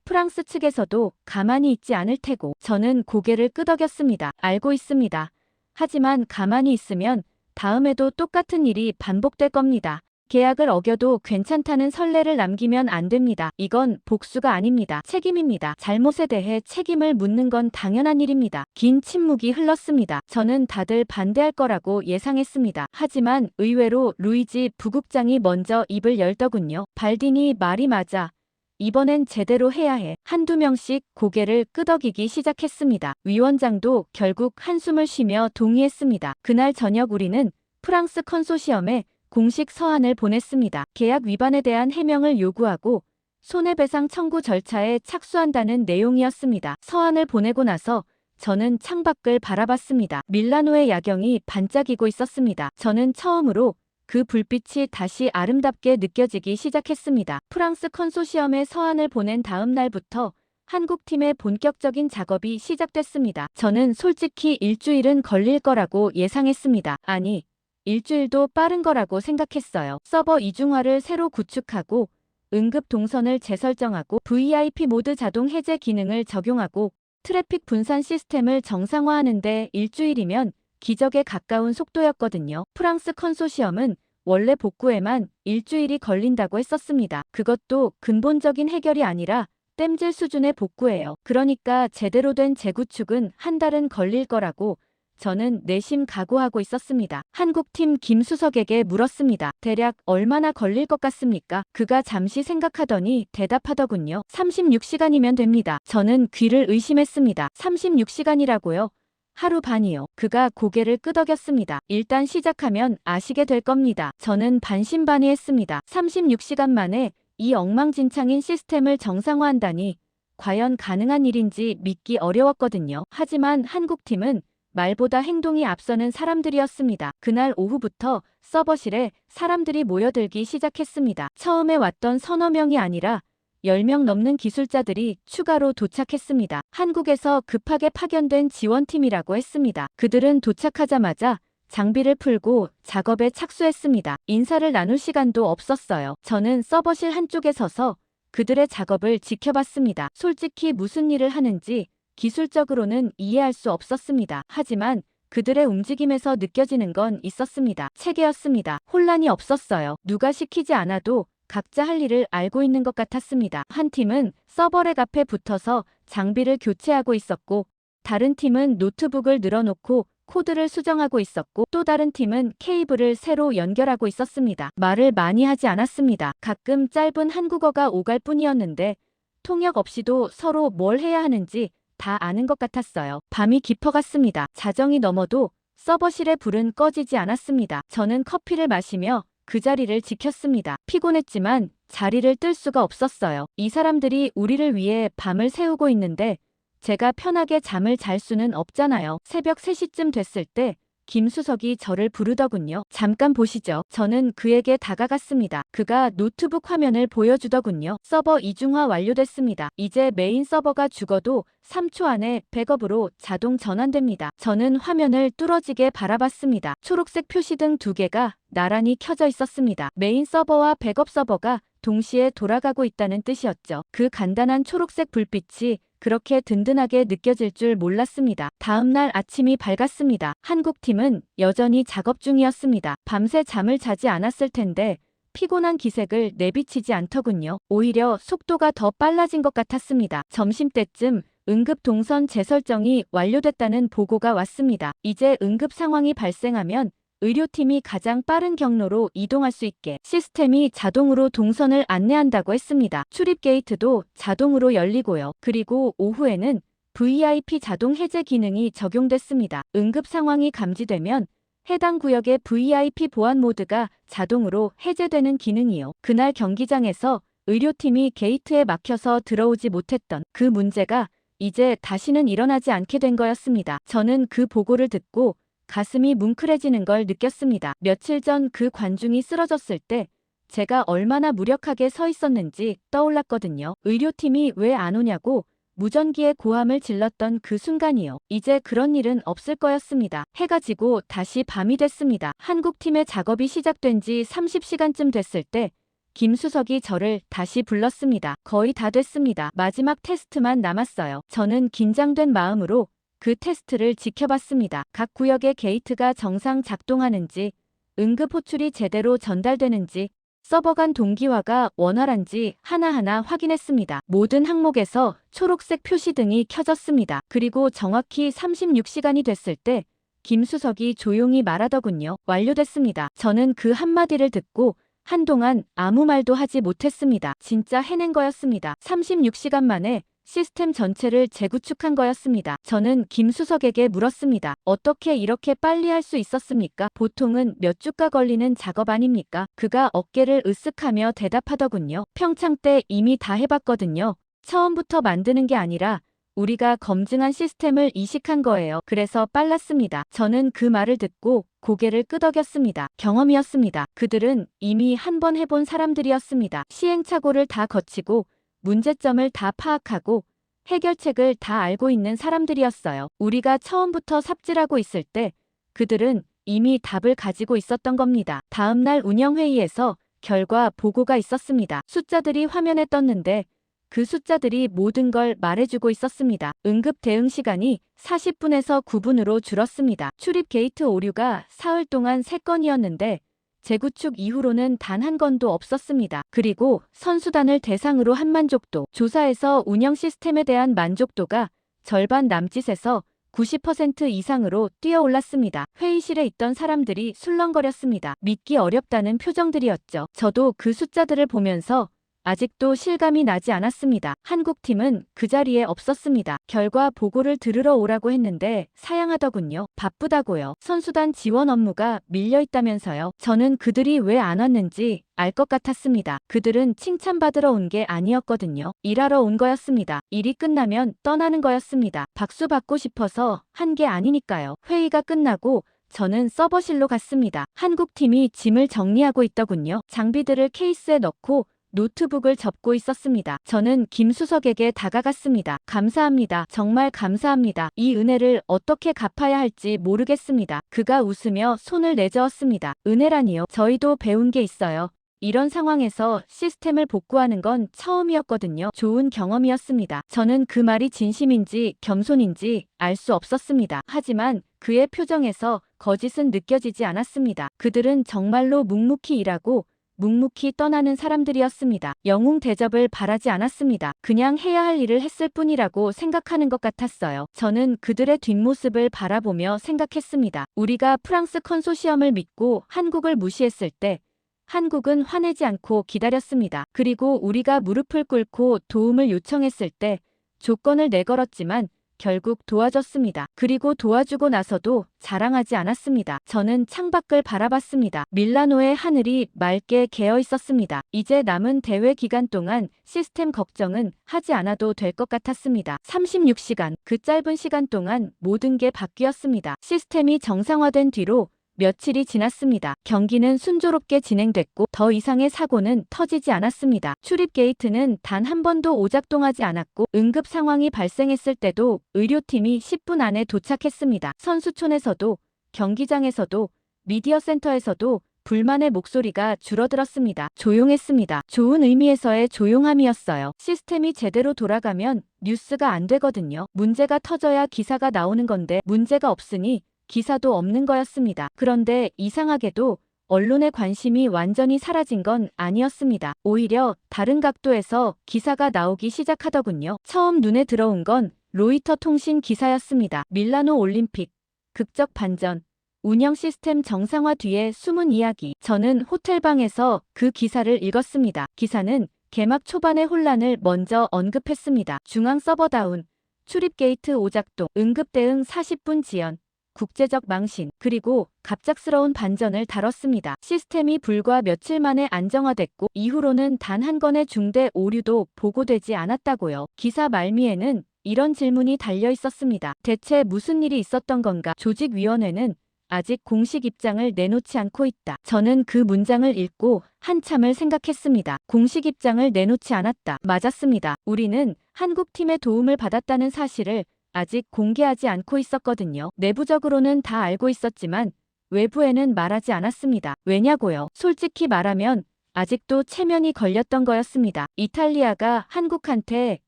프랑스 측에서도 가만히 있지 않을 테고. 저는 고개를 끄덕였습니다. 알고 있습니다. 하지만 가만히 있으면 다음에도 똑같은 일이 반복될 겁니다. 계약을 어겨도 괜찮다는 선례를 남기면 안 됩니다. 이건 복수가 아닙니다. 책임입니다. 잘못에 대해 책임을 묻는 건 당연한 일입니다. 긴 침묵이 흘렀습니다. 저는 다들 반대할 거라고 예상했습니다. 하지만 의외로 루이지 부국장이 먼저 입을 열더군요. 발디니 말이 맞아. 이번엔 제대로 해야 해. 한두 명씩 고개를 끄덕이기 시작했습니다. 위원장도 결국 한숨을 쉬며 동의했습니다. 그날 저녁 우리는 프랑스 컨소시엄에 공식 서한을 보냈습니다. 계약 위반에 대한 해명을 요구하고 손해배상 청구 절차에 착수한다는 내용이었습니다. 서한을 보내고 나서 저는 창밖을 바라봤습니다. 밀라노의 야경이 반짝이고 있었습니다. 저는 처음으로 그 불빛이 다시 아름답게 느껴지기 시작했습니다. 프랑스 컨소시엄에 서한을 보낸 다음 날부터 한국팀의 본격적인 작업이 시작됐습니다. 저는 솔직히 일주일은 걸릴 거라고 예상했습니다. 아니, 일주일도 빠른 거라고 생각했어요. 서버 이중화를 새로 구축하고 응급 동선을 재설정하고 VIP 모드 자동 해제 기능을 적용하고 트래픽 분산 시스템을 정상화하는데 일주일이면 기적에 가까운 속도였거든요. 프랑스 컨소시엄은 원래 복구에만 일주일이 걸린다고 했었습니다. 그것도 근본적인 해결이 아니라 땜질 수준의 복구예요. 그러니까 제대로 된 재구축은 한 달은 걸릴 거라고 저는 내심 각오하고 있었습니다. 한국팀 김수석에게 물었습니다. 대략 얼마나 걸릴 것 같습니까? 그가 잠시 생각하더니 대답하더군요. 36시간이면 됩니다. 저는 귀를 의심했습니다. 36시간이라고요? 하루 반이요. 그가 고개를 끄덕였습니다. 일단 시작하면 아시게 될 겁니다. 저는 반신반의했습니다. 36시간 만에 이 엉망진창인 시스템을 정상화한다니 과연 가능한 일인지 믿기 어려웠거든요. 하지만 한국팀은 말보다 행동이 앞서는 사람들이었습니다. 그날 오후부터 서버실에 사람들이 모여들기 시작했습니다. 처음에 왔던 서너 명이 아니라 10명 넘는 기술자들이 추가로 도착했습니다. 한국에서 급하게 파견된 지원팀이라고 했습니다. 그들은 도착하자마자 장비를 풀고 작업에 착수했습니다. 인사를 나눌 시간도 없었어요. 저는 서버실 한쪽에 서서 그들의 작업을 지켜봤습니다. 솔직히 무슨 일을 하는지 기술적으로는 이해할 수 없었습니다. 하지만 그들의 움직임에서 느껴지는 건 있었습니다. 체계였습니다. 혼란이 없었어요. 누가 시키지 않아도 각자 할 일을 알고 있는 것 같았습니다. 한 팀은 서버렉 앞에 붙어서 장비를 교체하고 있었고, 다른 팀은 노트북을 늘어놓고 코드를 수정하고 있었고, 또 다른 팀은 케이블을 새로 연결하고 있었습니다. 말을 많이 하지 않았습니다. 가끔 짧은 한국어가 오갈 뿐이었는데 통역 없이도 서로 뭘 해야 하는지 다 아는 것 같았어요. 밤이 깊어갔습니다. 자정이 넘어도 서버실의 불은 꺼지지 않았습니다. 저는 커피를 마시며 그 자리를 지켰습니다. 피곤했지만 자리를 뜰 수가 없었어요. 이 사람들이 우리를 위해 밤을 새우고 있는데 제가 편하게 잠을 잘 수는 없잖아요. 새벽 3시쯤 됐을 때 김수석이 저를 부르더군요. 잠깐 보시죠. 저는 그에게 다가갔습니다. 그가 노트북 화면을 보여주더군요. 서버 이중화 완료됐습니다. 이제 메인 서버가 죽어도 3초 안에 백업으로 자동 전환됩니다. 저는 화면을 뚫어지게 바라봤습니다. 초록색 표시등 2개가 나란히 켜져 있었습니다. 메인 서버와 백업 서버가 동시에 돌아가고 있다는 뜻이었죠. 그 간단한 초록색 불빛이 그렇게 든든하게 느껴질 줄 몰랐습니다. 다음 날 아침이 밝았습니다. 한국팀은 여전히 작업 중이었습니다. 밤새 잠을 자지 않았을 텐데 피곤한 기색을 내비치지 않더군요. 오히려 속도가 더 빨라진 것 같았습니다. 점심때쯤 응급 동선 재설정이 완료됐다는 보고가 왔습니다. 이제 응급 상황이 발생하면 의료팀이 가장 빠른 경로로 이동할 수 있게 시스템이 자동으로 동선을 안내한다고 했습니다. 출입 게이트도 자동으로 열리고요. 그리고 오후에는 VIP 자동 해제 기능이 적용됐습니다. 응급 상황이 감지되면 해당 구역의 VIP 보안 모드가 자동으로 해제되는 기능이요. 그날 경기장에서 의료팀이 게이트에 막혀서 들어오지 못했던 그 문제가 이제 다시는 일어나지 않게 된 거였습니다. 저는 그 보고를 듣고 가슴이 뭉클해지는 걸 느꼈습니다. 며칠 전 그 관중이 쓰러졌을 때 제가 얼마나 무력하게 서 있었는지 떠올랐거든요. 의료팀이 왜 안 오냐고 무전기에 고함을 질렀던 그 순간이요. 이제 그런 일은 없을 거였습니다. 해가 지고 다시 밤이 됐습니다. 한국팀의 작업이 시작된 지 30시간쯤 됐을 때 김수석이 저를 다시 불렀습니다. 거의 다 됐습니다. 마지막 테스트만 남았어요. 저는 긴장된 마음으로 그 테스트를 지켜봤습니다. 각 구역의 게이트가 정상 작동하는지, 응급 호출이 제대로 전달되는지, 서버 간 동기화가 원활한지 하나하나 확인했습니다. 모든 항목에서 초록색 표시 등이 켜졌습니다. 그리고 정확히 36시간이 됐을 때 김수석이 조용히 말하더군요. 완료됐습니다. 저는 그 한마디를 듣고 한동안 아무 말도 하지 못했습니다. 진짜 해낸 거였습니다. 36시간 만에 시스템 전체를 재구축한 거였습니다. 저는 김수석에게 물었습니다. 어떻게 이렇게 빨리 할 수 있었습니까? 보통은 몇 주가 걸리는 작업 아닙니까? 그가 어깨를 으쓱하며 대답하더군요. 평창 때 이미 다 해봤거든요. 처음부터 만드는 게 아니라 우리가 검증한 시스템을 이식한 거예요. 그래서 빨랐습니다. 저는 그 말을 듣고 고개를 끄덕였습니다. 경험이었습니다. 그들은 이미 한 번 해본 사람들이었습니다. 시행착오를 다 거치고 문제점을 다 파악하고 해결책을 다 알고 있는 사람들이었어요. 우리가 처음부터 삽질하고 있을 때 그들은 이미 답을 가지고 있었던 겁니다. 다음 날 운영회의에서 결과 보고가 있었습니다. 숫자들이 화면에 떴는데 그 숫자들이 모든 걸 말해주고 있었습니다. 응급 대응 시간이 40분에서 9분으로 줄었습니다. 출입 게이트 오류가 사흘 동안 3건이었는데 재구축 이후로는 단 한 건도 없었습니다. 그리고 선수단을 대상으로 한 만족도, 조사에서 운영 시스템에 대한 만족도가 절반 남짓에서 90% 이상으로 뛰어올랐습니다. 회의실에 있던 사람들이 술렁거렸습니다. 믿기 어렵다는 표정들이었죠. 저도 그 숫자들을 보면서 아직도 실감이 나지 않았습니다. 한국팀은 그 자리에 없었습니다. 결과 보고를 들으러 오라고 했는데 사양하더군요. 바쁘다고요. 선수단 지원 업무가 밀려있다면서요. 저는 그들이 왜 안 왔는지 알 것 같았습니다. 그들은 칭찬받으러 온 게 아니었거든요. 일하러 온 거였습니다. 일이 끝나면 떠나는 거였습니다. 박수 받고 싶어서 한 게 아니니까요. 회의가 끝나고 저는 서버실로 갔습니다. 한국팀이 짐을 정리하고 있더군요. 장비들을 케이스에 넣고 노트북을 접고 있었습니다. 저는 김수석에게 다가갔습니다. 감사합니다. 정말 감사합니다. 이 은혜를 어떻게 갚아야 할지 모르겠습니다. 그가 웃으며 손을 내저었습니다. 은혜라니요? 저희도 배운 게 있어요. 이런 상황에서 시스템을 복구하는 건 처음이었거든요. 좋은 경험이었습니다. 저는 그 말이 진심인지 겸손인지 알 수 없었습니다. 하지만 그의 표정에서 거짓은 느껴지지 않았습니다. 그들은 정말로 묵묵히 일하고 묵묵히 떠나는 사람들이었습니다. 영웅 대접을 바라지 않았습니다. 그냥 해야 할 일을 했을 뿐이라고 생각하는 것 같았어요. 저는 그들의 뒷모습을 바라보며 생각했습니다. 우리가 프랑스 컨소시엄을 믿고 한국을 무시했을 때 한국은 화내지 않고 기다렸습니다. 그리고 우리가 무릎을 꿇고 도움을 요청했을 때 조건을 내걸었지만 결국 도와줬습니다. 그리고 도와주고 나서도 자랑하지 않았습니다. 저는 창밖을 바라봤습니다. 밀라노의 하늘이 맑게 개어 있었습니다. 이제 남은 대회 기간 동안 시스템 걱정은 하지 않아도 될 것 같았습니다. 36시간, 그 짧은 시간 동안 모든 게 바뀌었습니다. 시스템이 정상화된 뒤로 며칠이 지났습니다. 경기는 순조롭게 진행됐고 더 이상의 사고는 터지지 않았습니다. 출입 게이트는 단 한 번도 오작동하지 않았고 응급 상황이 발생했을 때도 의료팀이 10분 안에 도착했습니다. 선수촌에서도 경기장에서도 미디어 센터에서도 불만의 목소리가 줄어들었습니다. 조용했습니다. 좋은 의미에서의 조용함이었어요. 시스템이 제대로 돌아가면 뉴스가 안 되거든요. 문제가 터져야 기사가 나오는 건데 문제가 없으니 기사도 없는 거였습니다. 그런데 이상하게도 언론의 관심이 완전히 사라진 건 아니었습니다. 오히려 다른 각도에서 기사가 나오기 시작하더군요. 처음 눈에 들어온 건 로이터 통신 기사였습니다. 밀라노 올림픽, 극적 반전, 운영 시스템 정상화 뒤의 숨은 이야기. 저는 호텔방에서 그 기사를 읽었습니다. 기사는 개막 초반의 혼란을 먼저 언급했습니다. 중앙 서버 다운, 출입 게이트 오작동, 응급 대응 40분 지연, 국제적 망신, 그리고 갑작스러운 반전을 다뤘습니다. 시스템이 불과 며칠 만에 안정화됐고 이후로는 단 한 건의 중대 오류도 보고되지 않았다고요. 기사 말미에는 이런 질문이 달려 있었습니다. 대체 무슨 일이 있었던 건가? 조직위원회는 아직 공식 입장을 내놓지 않고 있다. 저는 그 문장을 읽고 한참을 생각했습니다. 공식 입장을 내놓지 않았다. 맞았습니다. 우리는 한국팀의 도움을 받았다는 사실을 아직 공개하지 않고 있었거든요. 내부적으로는 다 알고 있었지만 외부에는 말하지 않았습니다. 왜냐고요? 솔직히 말하면 아직도 체면이 걸렸던 거였습니다. 이탈리아가 한국한테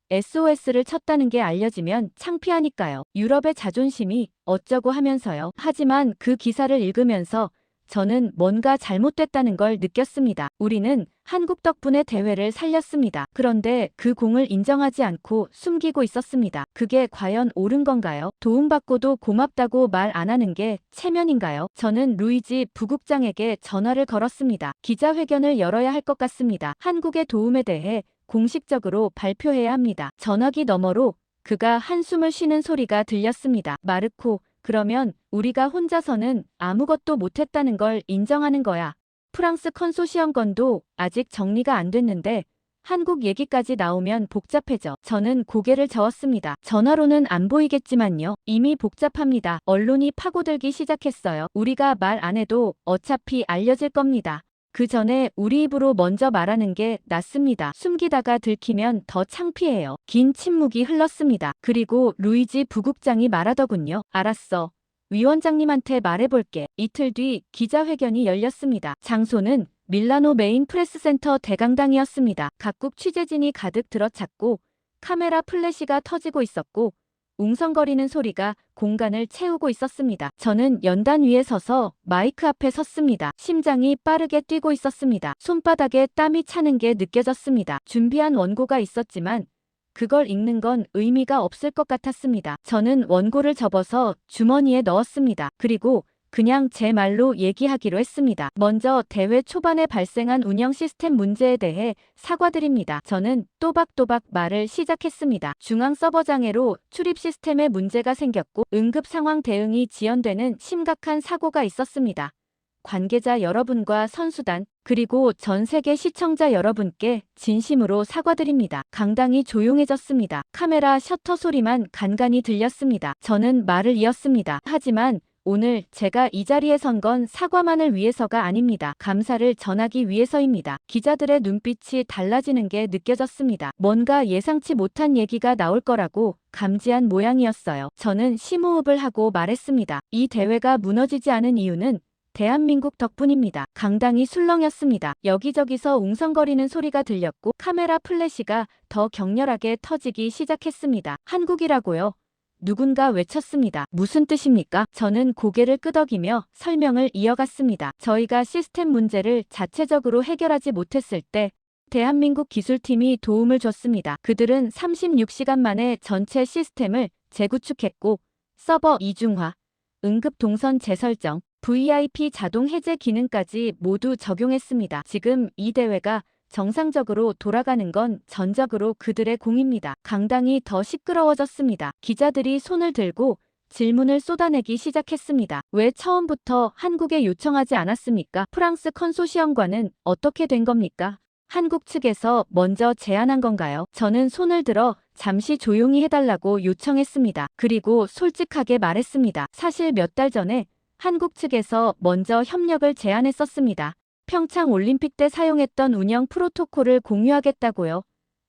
SOS를 쳤다는 게 알려지면 창피하니까요. 유럽의 자존심이 어쩌고 하면서요. 하지만 그 기사를 읽으면서 저는 뭔가 잘못됐다는 걸 느꼈습니다. 우리는 한국 덕분에 대회를 살렸습니다. 그런데 그 공을 인정하지 않고 숨기고 있었습니다. 그게 과연 옳은 건가요? 도움받고도 고맙다고 말 안 하는 게 체면인가요? 저는 루이지 부국장에게 전화를 걸었습니다. 기자회견을 열어야 할 것 같습니다. 한국의 도움에 대해 공식적으로 발표해야 합니다. 전화기 너머로 그가 한숨을 쉬는 소리가 들렸습니다. 마르코, 그러면 우리가 혼자서는 아무것도 못했다는 걸 인정하는 거야. 프랑스 컨소시엄 건도 아직 정리가 안 됐는데 한국 얘기까지 나오면 복잡해져. 저는 고개를 저었습니다. 전화로는 안 보이겠지만요. 이미 복잡합니다. 언론이 파고들기 시작했어요. 우리가 말 안 해도 어차피 알려질 겁니다. 그 전에 우리 입으로 먼저 말하는 게 낫습니다. 숨기다가 들키면 더 창피해요. 긴 침묵이 흘렀습니다. 그리고 루이지 부국장이 말하더군요. 알았어. 위원장님한테 말해볼게. 이틀 뒤 기자회견이 열렸습니다. 장소는 밀라노 메인 프레스센터 대강당이었습니다. 각국 취재진이 가득 들어찼고 카메라 플래시가 터지고 있었고 웅성거리는 소리가 공간을 채우고 있었습니다. 저는 연단 위에 서서 마이크 앞에 섰습니다. 심장이 빠르게 뛰고 있었습니다. 손바닥에 땀이 차는 게 느껴졌습니다. 준비한 원고가 있었지만 그걸 읽는 건 의미가 없을 것 같았습니다. 저는 원고를 접어서 주머니에 넣었습니다. 그리고 그냥 제 말로 얘기하기로 했습니다. 먼저 대회 초반에 발생한 운영 시스템 문제에 대해 사과드립니다. 저는 또박또박 말을 시작했습니다. 중앙 서버 장애로 출입 시스템에 문제가 생겼고 응급 상황 대응이 지연되는 심각한 사고가 있었습니다. 관계자 여러분과 선수단 그리고 전 세계 시청자 여러분께 진심으로 사과드립니다. 강당이 조용해졌습니다. 카메라 셔터 소리만 간간히 들렸습니다. 저는 말을 이었습니다. 하지만 오늘 제가 이 자리에 선 건 사과만을 위해서가 아닙니다. 감사를 전하기 위해서입니다. 기자들의 눈빛이 달라지는 게 느껴졌습니다. 뭔가 예상치 못한 얘기가 나올 거라고 감지한 모양이었어요. 저는 심호흡을 하고 말했습니다. 이 대회가 무너지지 않은 이유는 대한민국 덕분입니다. 강당이 술렁였습니다. 여기저기서 웅성거리는 소리가 들렸고 카메라 플래시가 더 격렬하게 터지기 시작했습니다. 한국이라고요? 누군가 외쳤습니다. 무슨 뜻입니까? 저는 고개를 끄덕이며 설명을 이어갔습니다. 저희가 시스템 문제를 자체적으로 해결하지 못했을 때 대한민국 기술팀이 도움을 줬습니다. 그들은 36시간 만에 전체 시스템을 재구축했고 서버 이중화, 응급 동선 재설정, VIP 자동 해제 기능까지 모두 적용했습니다. 지금 이 대회가 정상적으로 돌아가는 건 전적으로 그들의 공입니다. 강당이 더 시끄러워졌습니다. 기자들이 손을 들고 질문을 쏟아내기 시작했습니다. 왜 처음부터 한국에 요청하지 않았습니까? 프랑스 컨소시엄과는 어떻게 된 겁니까? 한국 측에서 먼저 제안한 건가요? 저는 손을 들어 잠시 조용히 해달라고 요청했습니다. 그리고 솔직하게 말했습니다. 사실 몇 달 전에 한국 측에서 먼저 협력을 제안했었습니다. 평창 올림픽 때 사용했던 운영 프로토콜을 공유하겠다고요.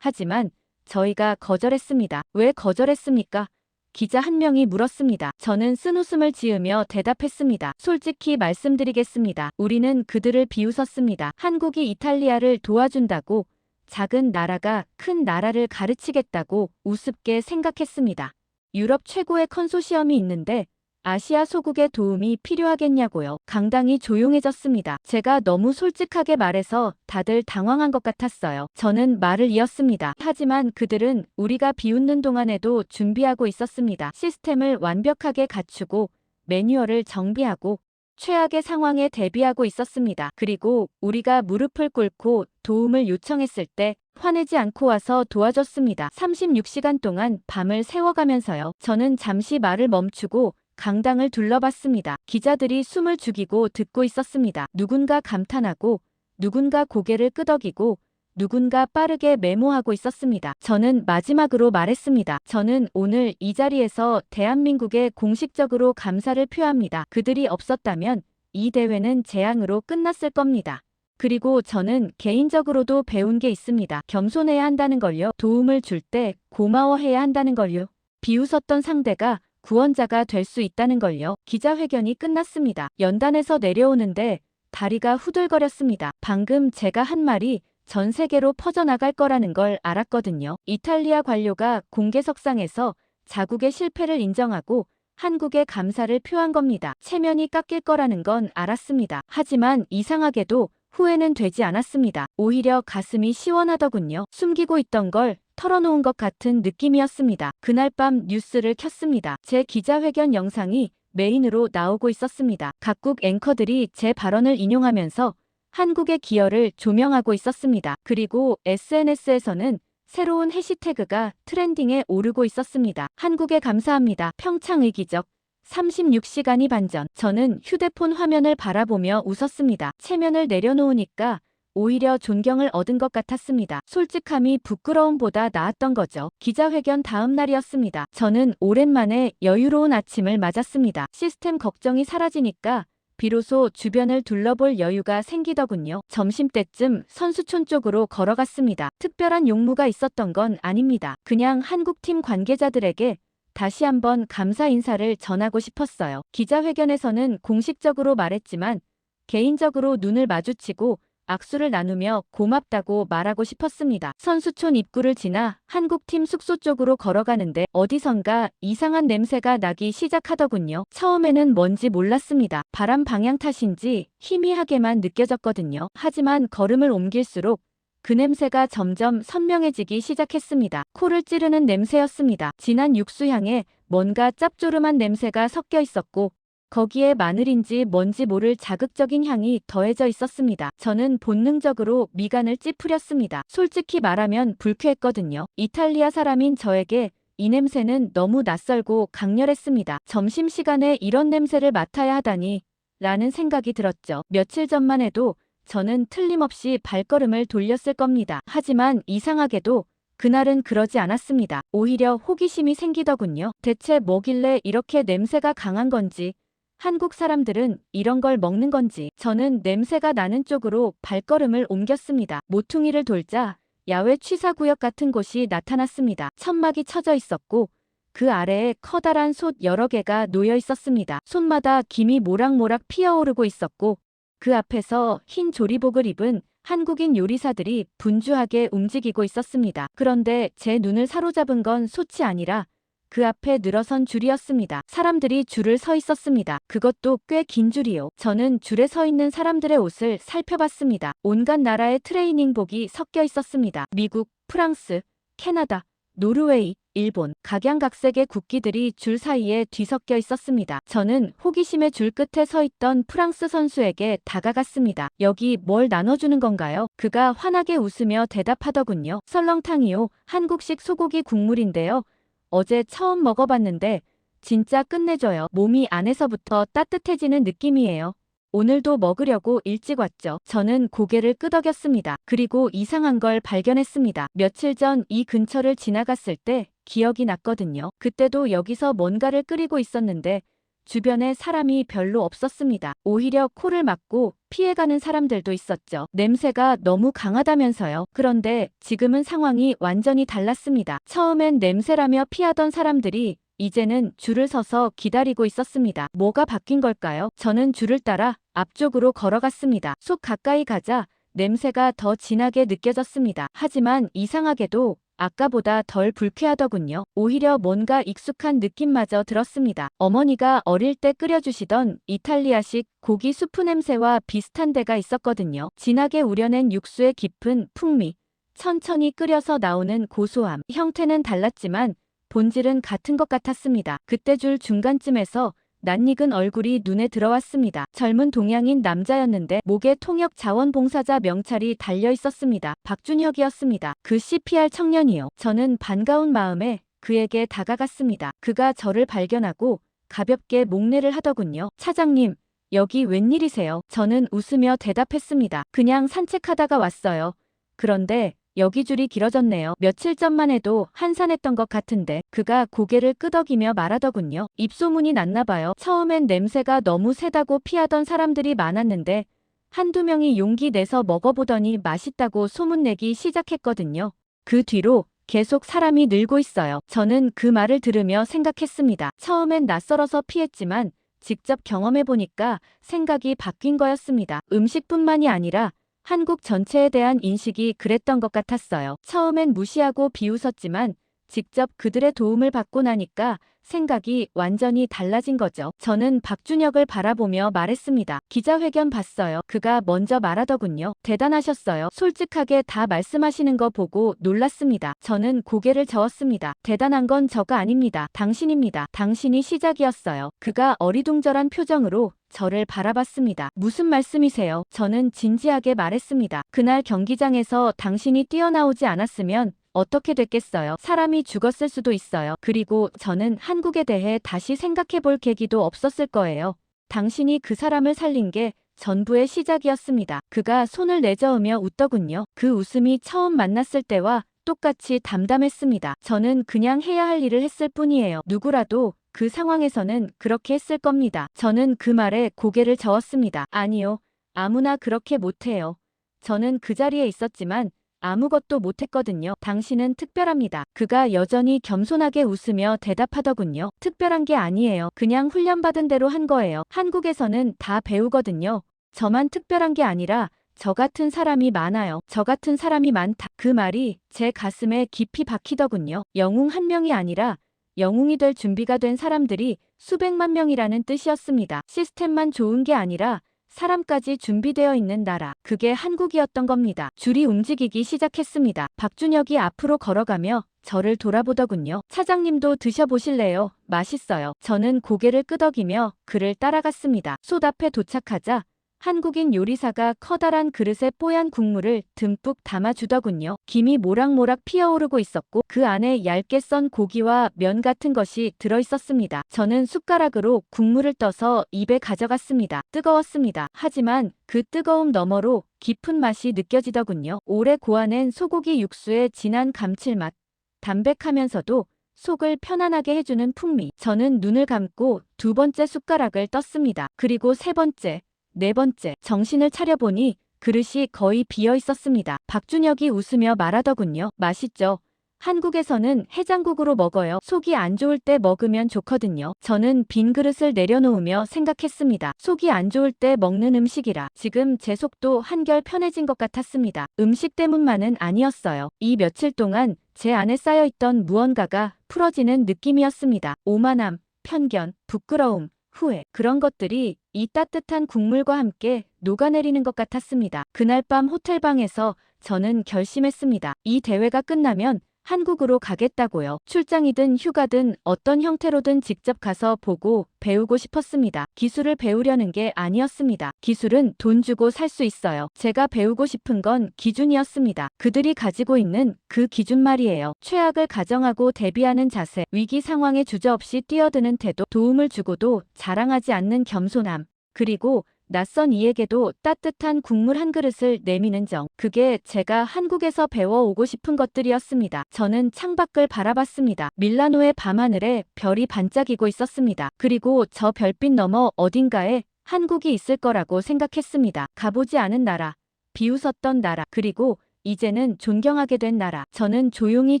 하지만 저희가 거절했습니다. 왜 거절했습니까? 기자 한 명이 물었습니다. 저는 쓴웃음을 지으며 대답했습니다. 솔직히 말씀드리겠습니다. 우리는 그들을 비웃었습니다. 한국이 이탈리아를 도와준다고 작은 나라가 큰 나라를 가르치겠다고 우습게 생각했습니다. 유럽 최고의 컨소시엄이 있는데 아시아 소국의 도움이 필요하겠냐고요. 강당이 조용해졌습니다. 제가 너무 솔직하게 말해서 다들 당황한 것 같았어요. 저는 말을 이었습니다. 하지만 그들은 우리가 비웃는 동안에도 준비하고 있었습니다. 시스템을 완벽하게 갖추고 매뉴얼을 정비하고 최악의 상황에 대비하고 있었습니다. 그리고 우리가 무릎을 꿇고 도움을 요청했을 때 화내지 않고 와서 도와줬습니다. 36시간 동안 밤을 새워가면서요. 저는 잠시 말을 멈추고 강당을 둘러봤습니다. 기자들이 숨을 죽이고 듣고 있었습니다. 누군가 감탄하고 누군가 고개를 끄덕이고 누군가 빠르게 메모하고 있었습니다. 저는 마지막으로 말했습니다. 저는 오늘 이 자리에서 대한민국에 공식적으로 감사를 표합니다. 그들이 없었다면 이 대회는 재앙으로 끝났을 겁니다. 그리고 저는 개인적으로도 배운 게 있습니다. 겸손해야 한다는 걸요. 도움을 줄 때 고마워해야 한다는 걸요. 비웃었던 상대가 구원자가 될 수 있다는 걸요. 기자회견이 끝났습니다. 연단에서 내려오는데 다리가 후들거렸습니다. 방금 제가 한 말이 전 세계로 퍼져나갈 거라는 걸 알았거든요. 이탈리아 관료가 공개석상에서 자국의 실패를 인정하고 한국에 감사를 표한 겁니다. 체면이 깎일 거라는 건 알았습니다. 하지만 이상하게도 후회는 되지 않았습니다. 오히려 가슴이 시원하더군요. 숨기고 있던 걸 털어놓은 것 같은 느낌이었습니다. 그날 밤 뉴스를 켰습니다. 제 기자회견 영상이 메인으로 나오고 있었습니다. 각국 앵커들이 제 발언을 인용하면서 한국의 기여를 조명하고 있었습니다. 그리고 SNS에서는 새로운 해시태그가 트렌딩에 오르고 있었습니다. 한국에 감사합니다. 평창의기적 36시간이 반전. 저는 휴대폰 화면을 바라보며 웃었습니다. 체면을 내려놓으니까 오히려 존경을 얻은 것 같았습니다. 솔직함이 부끄러움보다 나았던 거죠. 기자회견 다음 날이었습니다. 저는 오랜만에 여유로운 아침을 맞았습니다. 시스템 걱정이 사라지니까 비로소 주변을 둘러볼 여유가 생기더군요. 점심때쯤 선수촌 쪽으로 걸어갔습니다. 특별한 용무가 있었던 건 아닙니다. 그냥 한국팀 관계자들에게 다시 한번 감사 인사를 전하고 싶었어요. 기자회견에서는 공식적으로 말했지만 개인적으로 눈을 마주치고 악수를 나누며 고맙다고 말하고 싶었습니다. 선수촌 입구를 지나 한국팀 숙소 쪽으로 걸어가는데 어디선가 이상한 냄새가 나기 시작하더군요. 처음에는 뭔지 몰랐습니다. 바람 방향 탓인지 희미하게만 느껴졌거든요. 하지만 걸음을 옮길수록 그 냄새가 점점 선명해지기 시작했습니다. 코를 찌르는 냄새였습니다. 진한 육수 향에 뭔가 짭조름한 냄새가 섞여 있었고 거기에 마늘인지 뭔지 모를 자극적인 향이 더해져 있었습니다. 저는 본능적으로 미간을 찌푸렸습니다. 솔직히 말하면 불쾌했거든요. 이탈리아 사람인 저에게 이 냄새는 너무 낯설고 강렬했습니다. 점심시간에 이런 냄새를 맡아야 하다니 라는 생각이 들었죠. 며칠 전만 해도 저는 틀림없이 발걸음을 돌렸을 겁니다. 하지만 이상하게도 그날은 그러지 않았습니다. 오히려 호기심이 생기더군요. 대체 뭐길래 이렇게 냄새가 강한 건지, 한국 사람들은 이런 걸 먹는 건지. 저는 냄새가 나는 쪽으로 발걸음을 옮겼습니다. 모퉁이를 돌자 야외 취사구역 같은 곳이 나타났습니다. 천막이 쳐져 있었고 그 아래에 커다란 솥 여러 개가 놓여 있었습니다. 솥마다 김이 모락모락 피어오르고 있었고 그 앞에서 흰 조리복을 입은 한국인 요리사들이 분주하게 움직이고 있었습니다. 그런데 제 눈을 사로잡은 건 솥이 아니라 그 앞에 늘어선 줄이었습니다. 사람들이 줄을 서 있었습니다. 그것도 꽤 긴 줄이요. 저는 줄에 서 있는 사람들의 옷을 살펴봤습니다. 온갖 나라의 트레이닝복이 섞여 있었습니다. 미국, 프랑스, 캐나다, 노르웨이, 일본, 각양각색의 국기들이 줄 사이에 뒤섞여 있었습니다. 저는 호기심의 줄 끝에 서 있던 프랑스 선수에게 다가갔습니다. 여기 뭘 나눠주는 건가요? 그가 환하게 웃으며 대답하더군요. 설렁탕이요. 한국식 소고기 국물인데요. 어제 처음 먹어봤는데 진짜 끝내줘요. 몸이 안에서부터 따뜻해지는 느낌이에요. 오늘도 먹으려고 일찍 왔죠. 저는 고개를 끄덕였습니다. 그리고 이상한 걸 발견했습니다. 며칠 전 이 근처를 지나갔을 때 기억이 났거든요. 그때도 여기서 뭔가를 끓이고 있었는데 주변에 사람이 별로 없었습니다. 오히려 코를 막고 피해가는 사람들도 있었죠. 냄새가 너무 강하다면서요. 그런데 지금은 상황이 완전히 달랐습니다. 처음엔 냄새라며 피하던 사람들이 이제는 줄을 서서 기다리고 있었습니다. 뭐가 바뀐 걸까요? 저는 줄을 따라 앞쪽으로 걸어갔습니다. 속 가까이 가자 냄새가 더 진하게 느껴졌습니다. 하지만 이상하게도 아까보다 덜 불쾌하더군요. 오히려 뭔가 익숙한 느낌마저 들었습니다. 어머니가 어릴 때 끓여주시던 이탈리아식 고기 수프 냄새와 비슷한 데가 있었거든요. 진하게 우려낸 육수의 깊은 풍미, 천천히 끓여서 나오는 고소함. 형태는 달랐지만 본질은 같은 것 같았습니다. 그때 줄 중간쯤에서 낯익은 얼굴이 눈에 들어왔습니다. 젊은 동양인 남자였는데 목에 통역 자원봉사자 명찰이 달려 있었습니다. 박준혁이었습니다. 그 CPR 청년이요. 저는 반가운 마음에 그에게 다가갔습니다. 그가 저를 발견하고 가볍게 목례를 하더군요. 차장님, 여기 웬일이세요? 저는 웃으며 대답했습니다. 그냥 산책하다가 왔어요. 그런데 여기 줄이 길어졌네요. 며칠 전만 해도 한산했던 것 같은데. 그가 고개를 끄덕이며 말하더군요. 입소문이 났나 봐요. 처음엔 냄새가 너무 세다고 피하던 사람들이 많았는데 한두 명이 용기 내서 먹어보더니 맛있다고 소문내기 시작했거든요. 그 뒤로 계속 사람이 늘고 있어요. 저는 그 말을 들으며 생각했습니다. 처음엔 낯설어서 피했지만 직접 경험해보니까 생각이 바뀐 거였습니다. 음식뿐만이 아니라 한국 전체에 대한 인식이 그랬던 것 같았어요. 처음엔 무시하고 비웃었지만 직접 그들의 도움을 받고 나니까 생각이 완전히 달라진 거죠. 저는 박준혁을 바라보며 말했습니다. 기자회견 봤어요. 그가 먼저 말하더군요. 대단하셨어요. 솔직하게 다 말씀하시는 거 보고 놀랐습니다. 저는 고개를 저었습니다. 대단한 건 저가 아닙니다. 당신입니다. 당신이 시작이었어요. 그가 어리둥절한 표정으로 저를 바라봤습니다. 무슨 말씀이세요? 저는 진지하게 말했습니다. 그날 경기장에서 당신이 뛰어나오지 않았으면 어떻게 됐겠어요? 사람이 죽었을 수도 있어요. 그리고 저는 한국에 대해 다시 생각해 볼 계기도 없었을 거예요. 당신이 그 사람을 살린 게 전부의 시작이었습니다. 그가 손을 내저으며 웃더군요. 그 웃음이 처음 만났을 때와 똑같이 담담했습니다. 저는 그냥 해야 할 일을 했을 뿐이에요. 누구라도 그 상황에서는 그렇게 했을 겁니다. 저는 그 말에 고개를 저었습니다. 아니요. 아무나 그렇게 못해요. 저는 그 자리에 있었지만 아무것도 못했거든요. 당신은 특별합니다. 그가 여전히 겸손하게 웃으며 대답하더군요. 특별한 게 아니에요. 그냥 훈련받은 대로 한 거예요. 한국에서는 다 배우거든요. 저만 특별한 게 아니라 저 같은 사람이 많아요. 저 같은 사람이 많다. 그 말이 제 가슴에 깊이 박히더군요. 영웅 한 명이 아니라 영웅이 될 준비가 된 사람들이 수백만 명이라는 뜻이었습니다. 시스템만 좋은 게 아니라 사람까지 준비되어 있는 나라. 그게 한국이었던 겁니다. 줄이 움직이기 시작했습니다. 박준혁이 앞으로 걸어가며 저를 돌아보더군요. 차장님도 드셔보실래요? 맛있어요. 저는 고개를 끄덕이며 그를 따라갔습니다. 솥 앞에 도착하자 한국인 요리사가 커다란 그릇에 뽀얀 국물을 듬뿍 담아주더군요. 김이 모락모락 피어오르고 있었고 그 안에 얇게 썬 고기와 면 같은 것이 들어있었습니다. 저는 숟가락으로 국물을 떠서 입에 가져갔습니다. 뜨거웠습니다. 하지만 그 뜨거움 너머로 깊은 맛이 느껴지더군요. 오래 고아낸 소고기 육수의 진한 감칠맛, 담백하면서도 속을 편안하게 해주는 풍미. 저는 눈을 감고 두 번째 숟가락을 떴습니다. 그리고 세 번째, 네 번째, 정신을 차려보니 그릇이 거의 비어 있었습니다. 박준혁이 웃으며 말하더군요. 맛있죠? 한국에서는 해장국으로 먹어요. 속이 안 좋을 때 먹으면 좋거든요. 저는 빈 그릇을 내려놓으며 생각했습니다. 속이 안 좋을 때 먹는 음식이라. 지금 제 속도 한결 편해진 것 같았습니다. 음식 때문만은 아니었어요. 이 며칠 동안 제 안에 쌓여있던 무언가가 풀어지는 느낌이었습니다. 오만함, 편견, 부끄러움, 후회. 그런 것들이 이 따뜻한 국물과 함께 녹아내리는 것 같았습니다. 그날 밤 호텔방에서 저는 결심했습니다. 이 대회가 끝나면 한국으로 가겠다고요. 출장이든 휴가든 어떤 형태로든 직접 가서 보고 배우고 싶었습니다. 기술을 배우려는 게 아니었습니다. 기술은 돈 주고 살 수 있어요. 제가 배우고 싶은 건 기준이었습니다. 그들이 가지고 있는 그 기준 말이에요. 최악을 가정하고 대비하는 자세, 위기 상황에 주저없이 뛰어드는 태도, 도움을 주고도 자랑하지 않는 겸손함, 그리고 낯선 이에게도 따뜻한 국물 한 그릇을 내미는 정. 그게 제가 한국에서 배워오고 싶은 것들이었습니다. 저는 창밖을 바라봤습니다. 밀라노의 밤하늘에 별이 반짝이고 있었습니다. 그리고 저 별빛 너머 어딘가에 한국이 있을 거라고 생각했습니다. 가보지 않은 나라, 비웃었던 나라, 그리고 이제는 존경하게 된 나라. 저는 조용히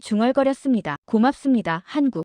중얼거렸습니다. 고맙습니다, 한국.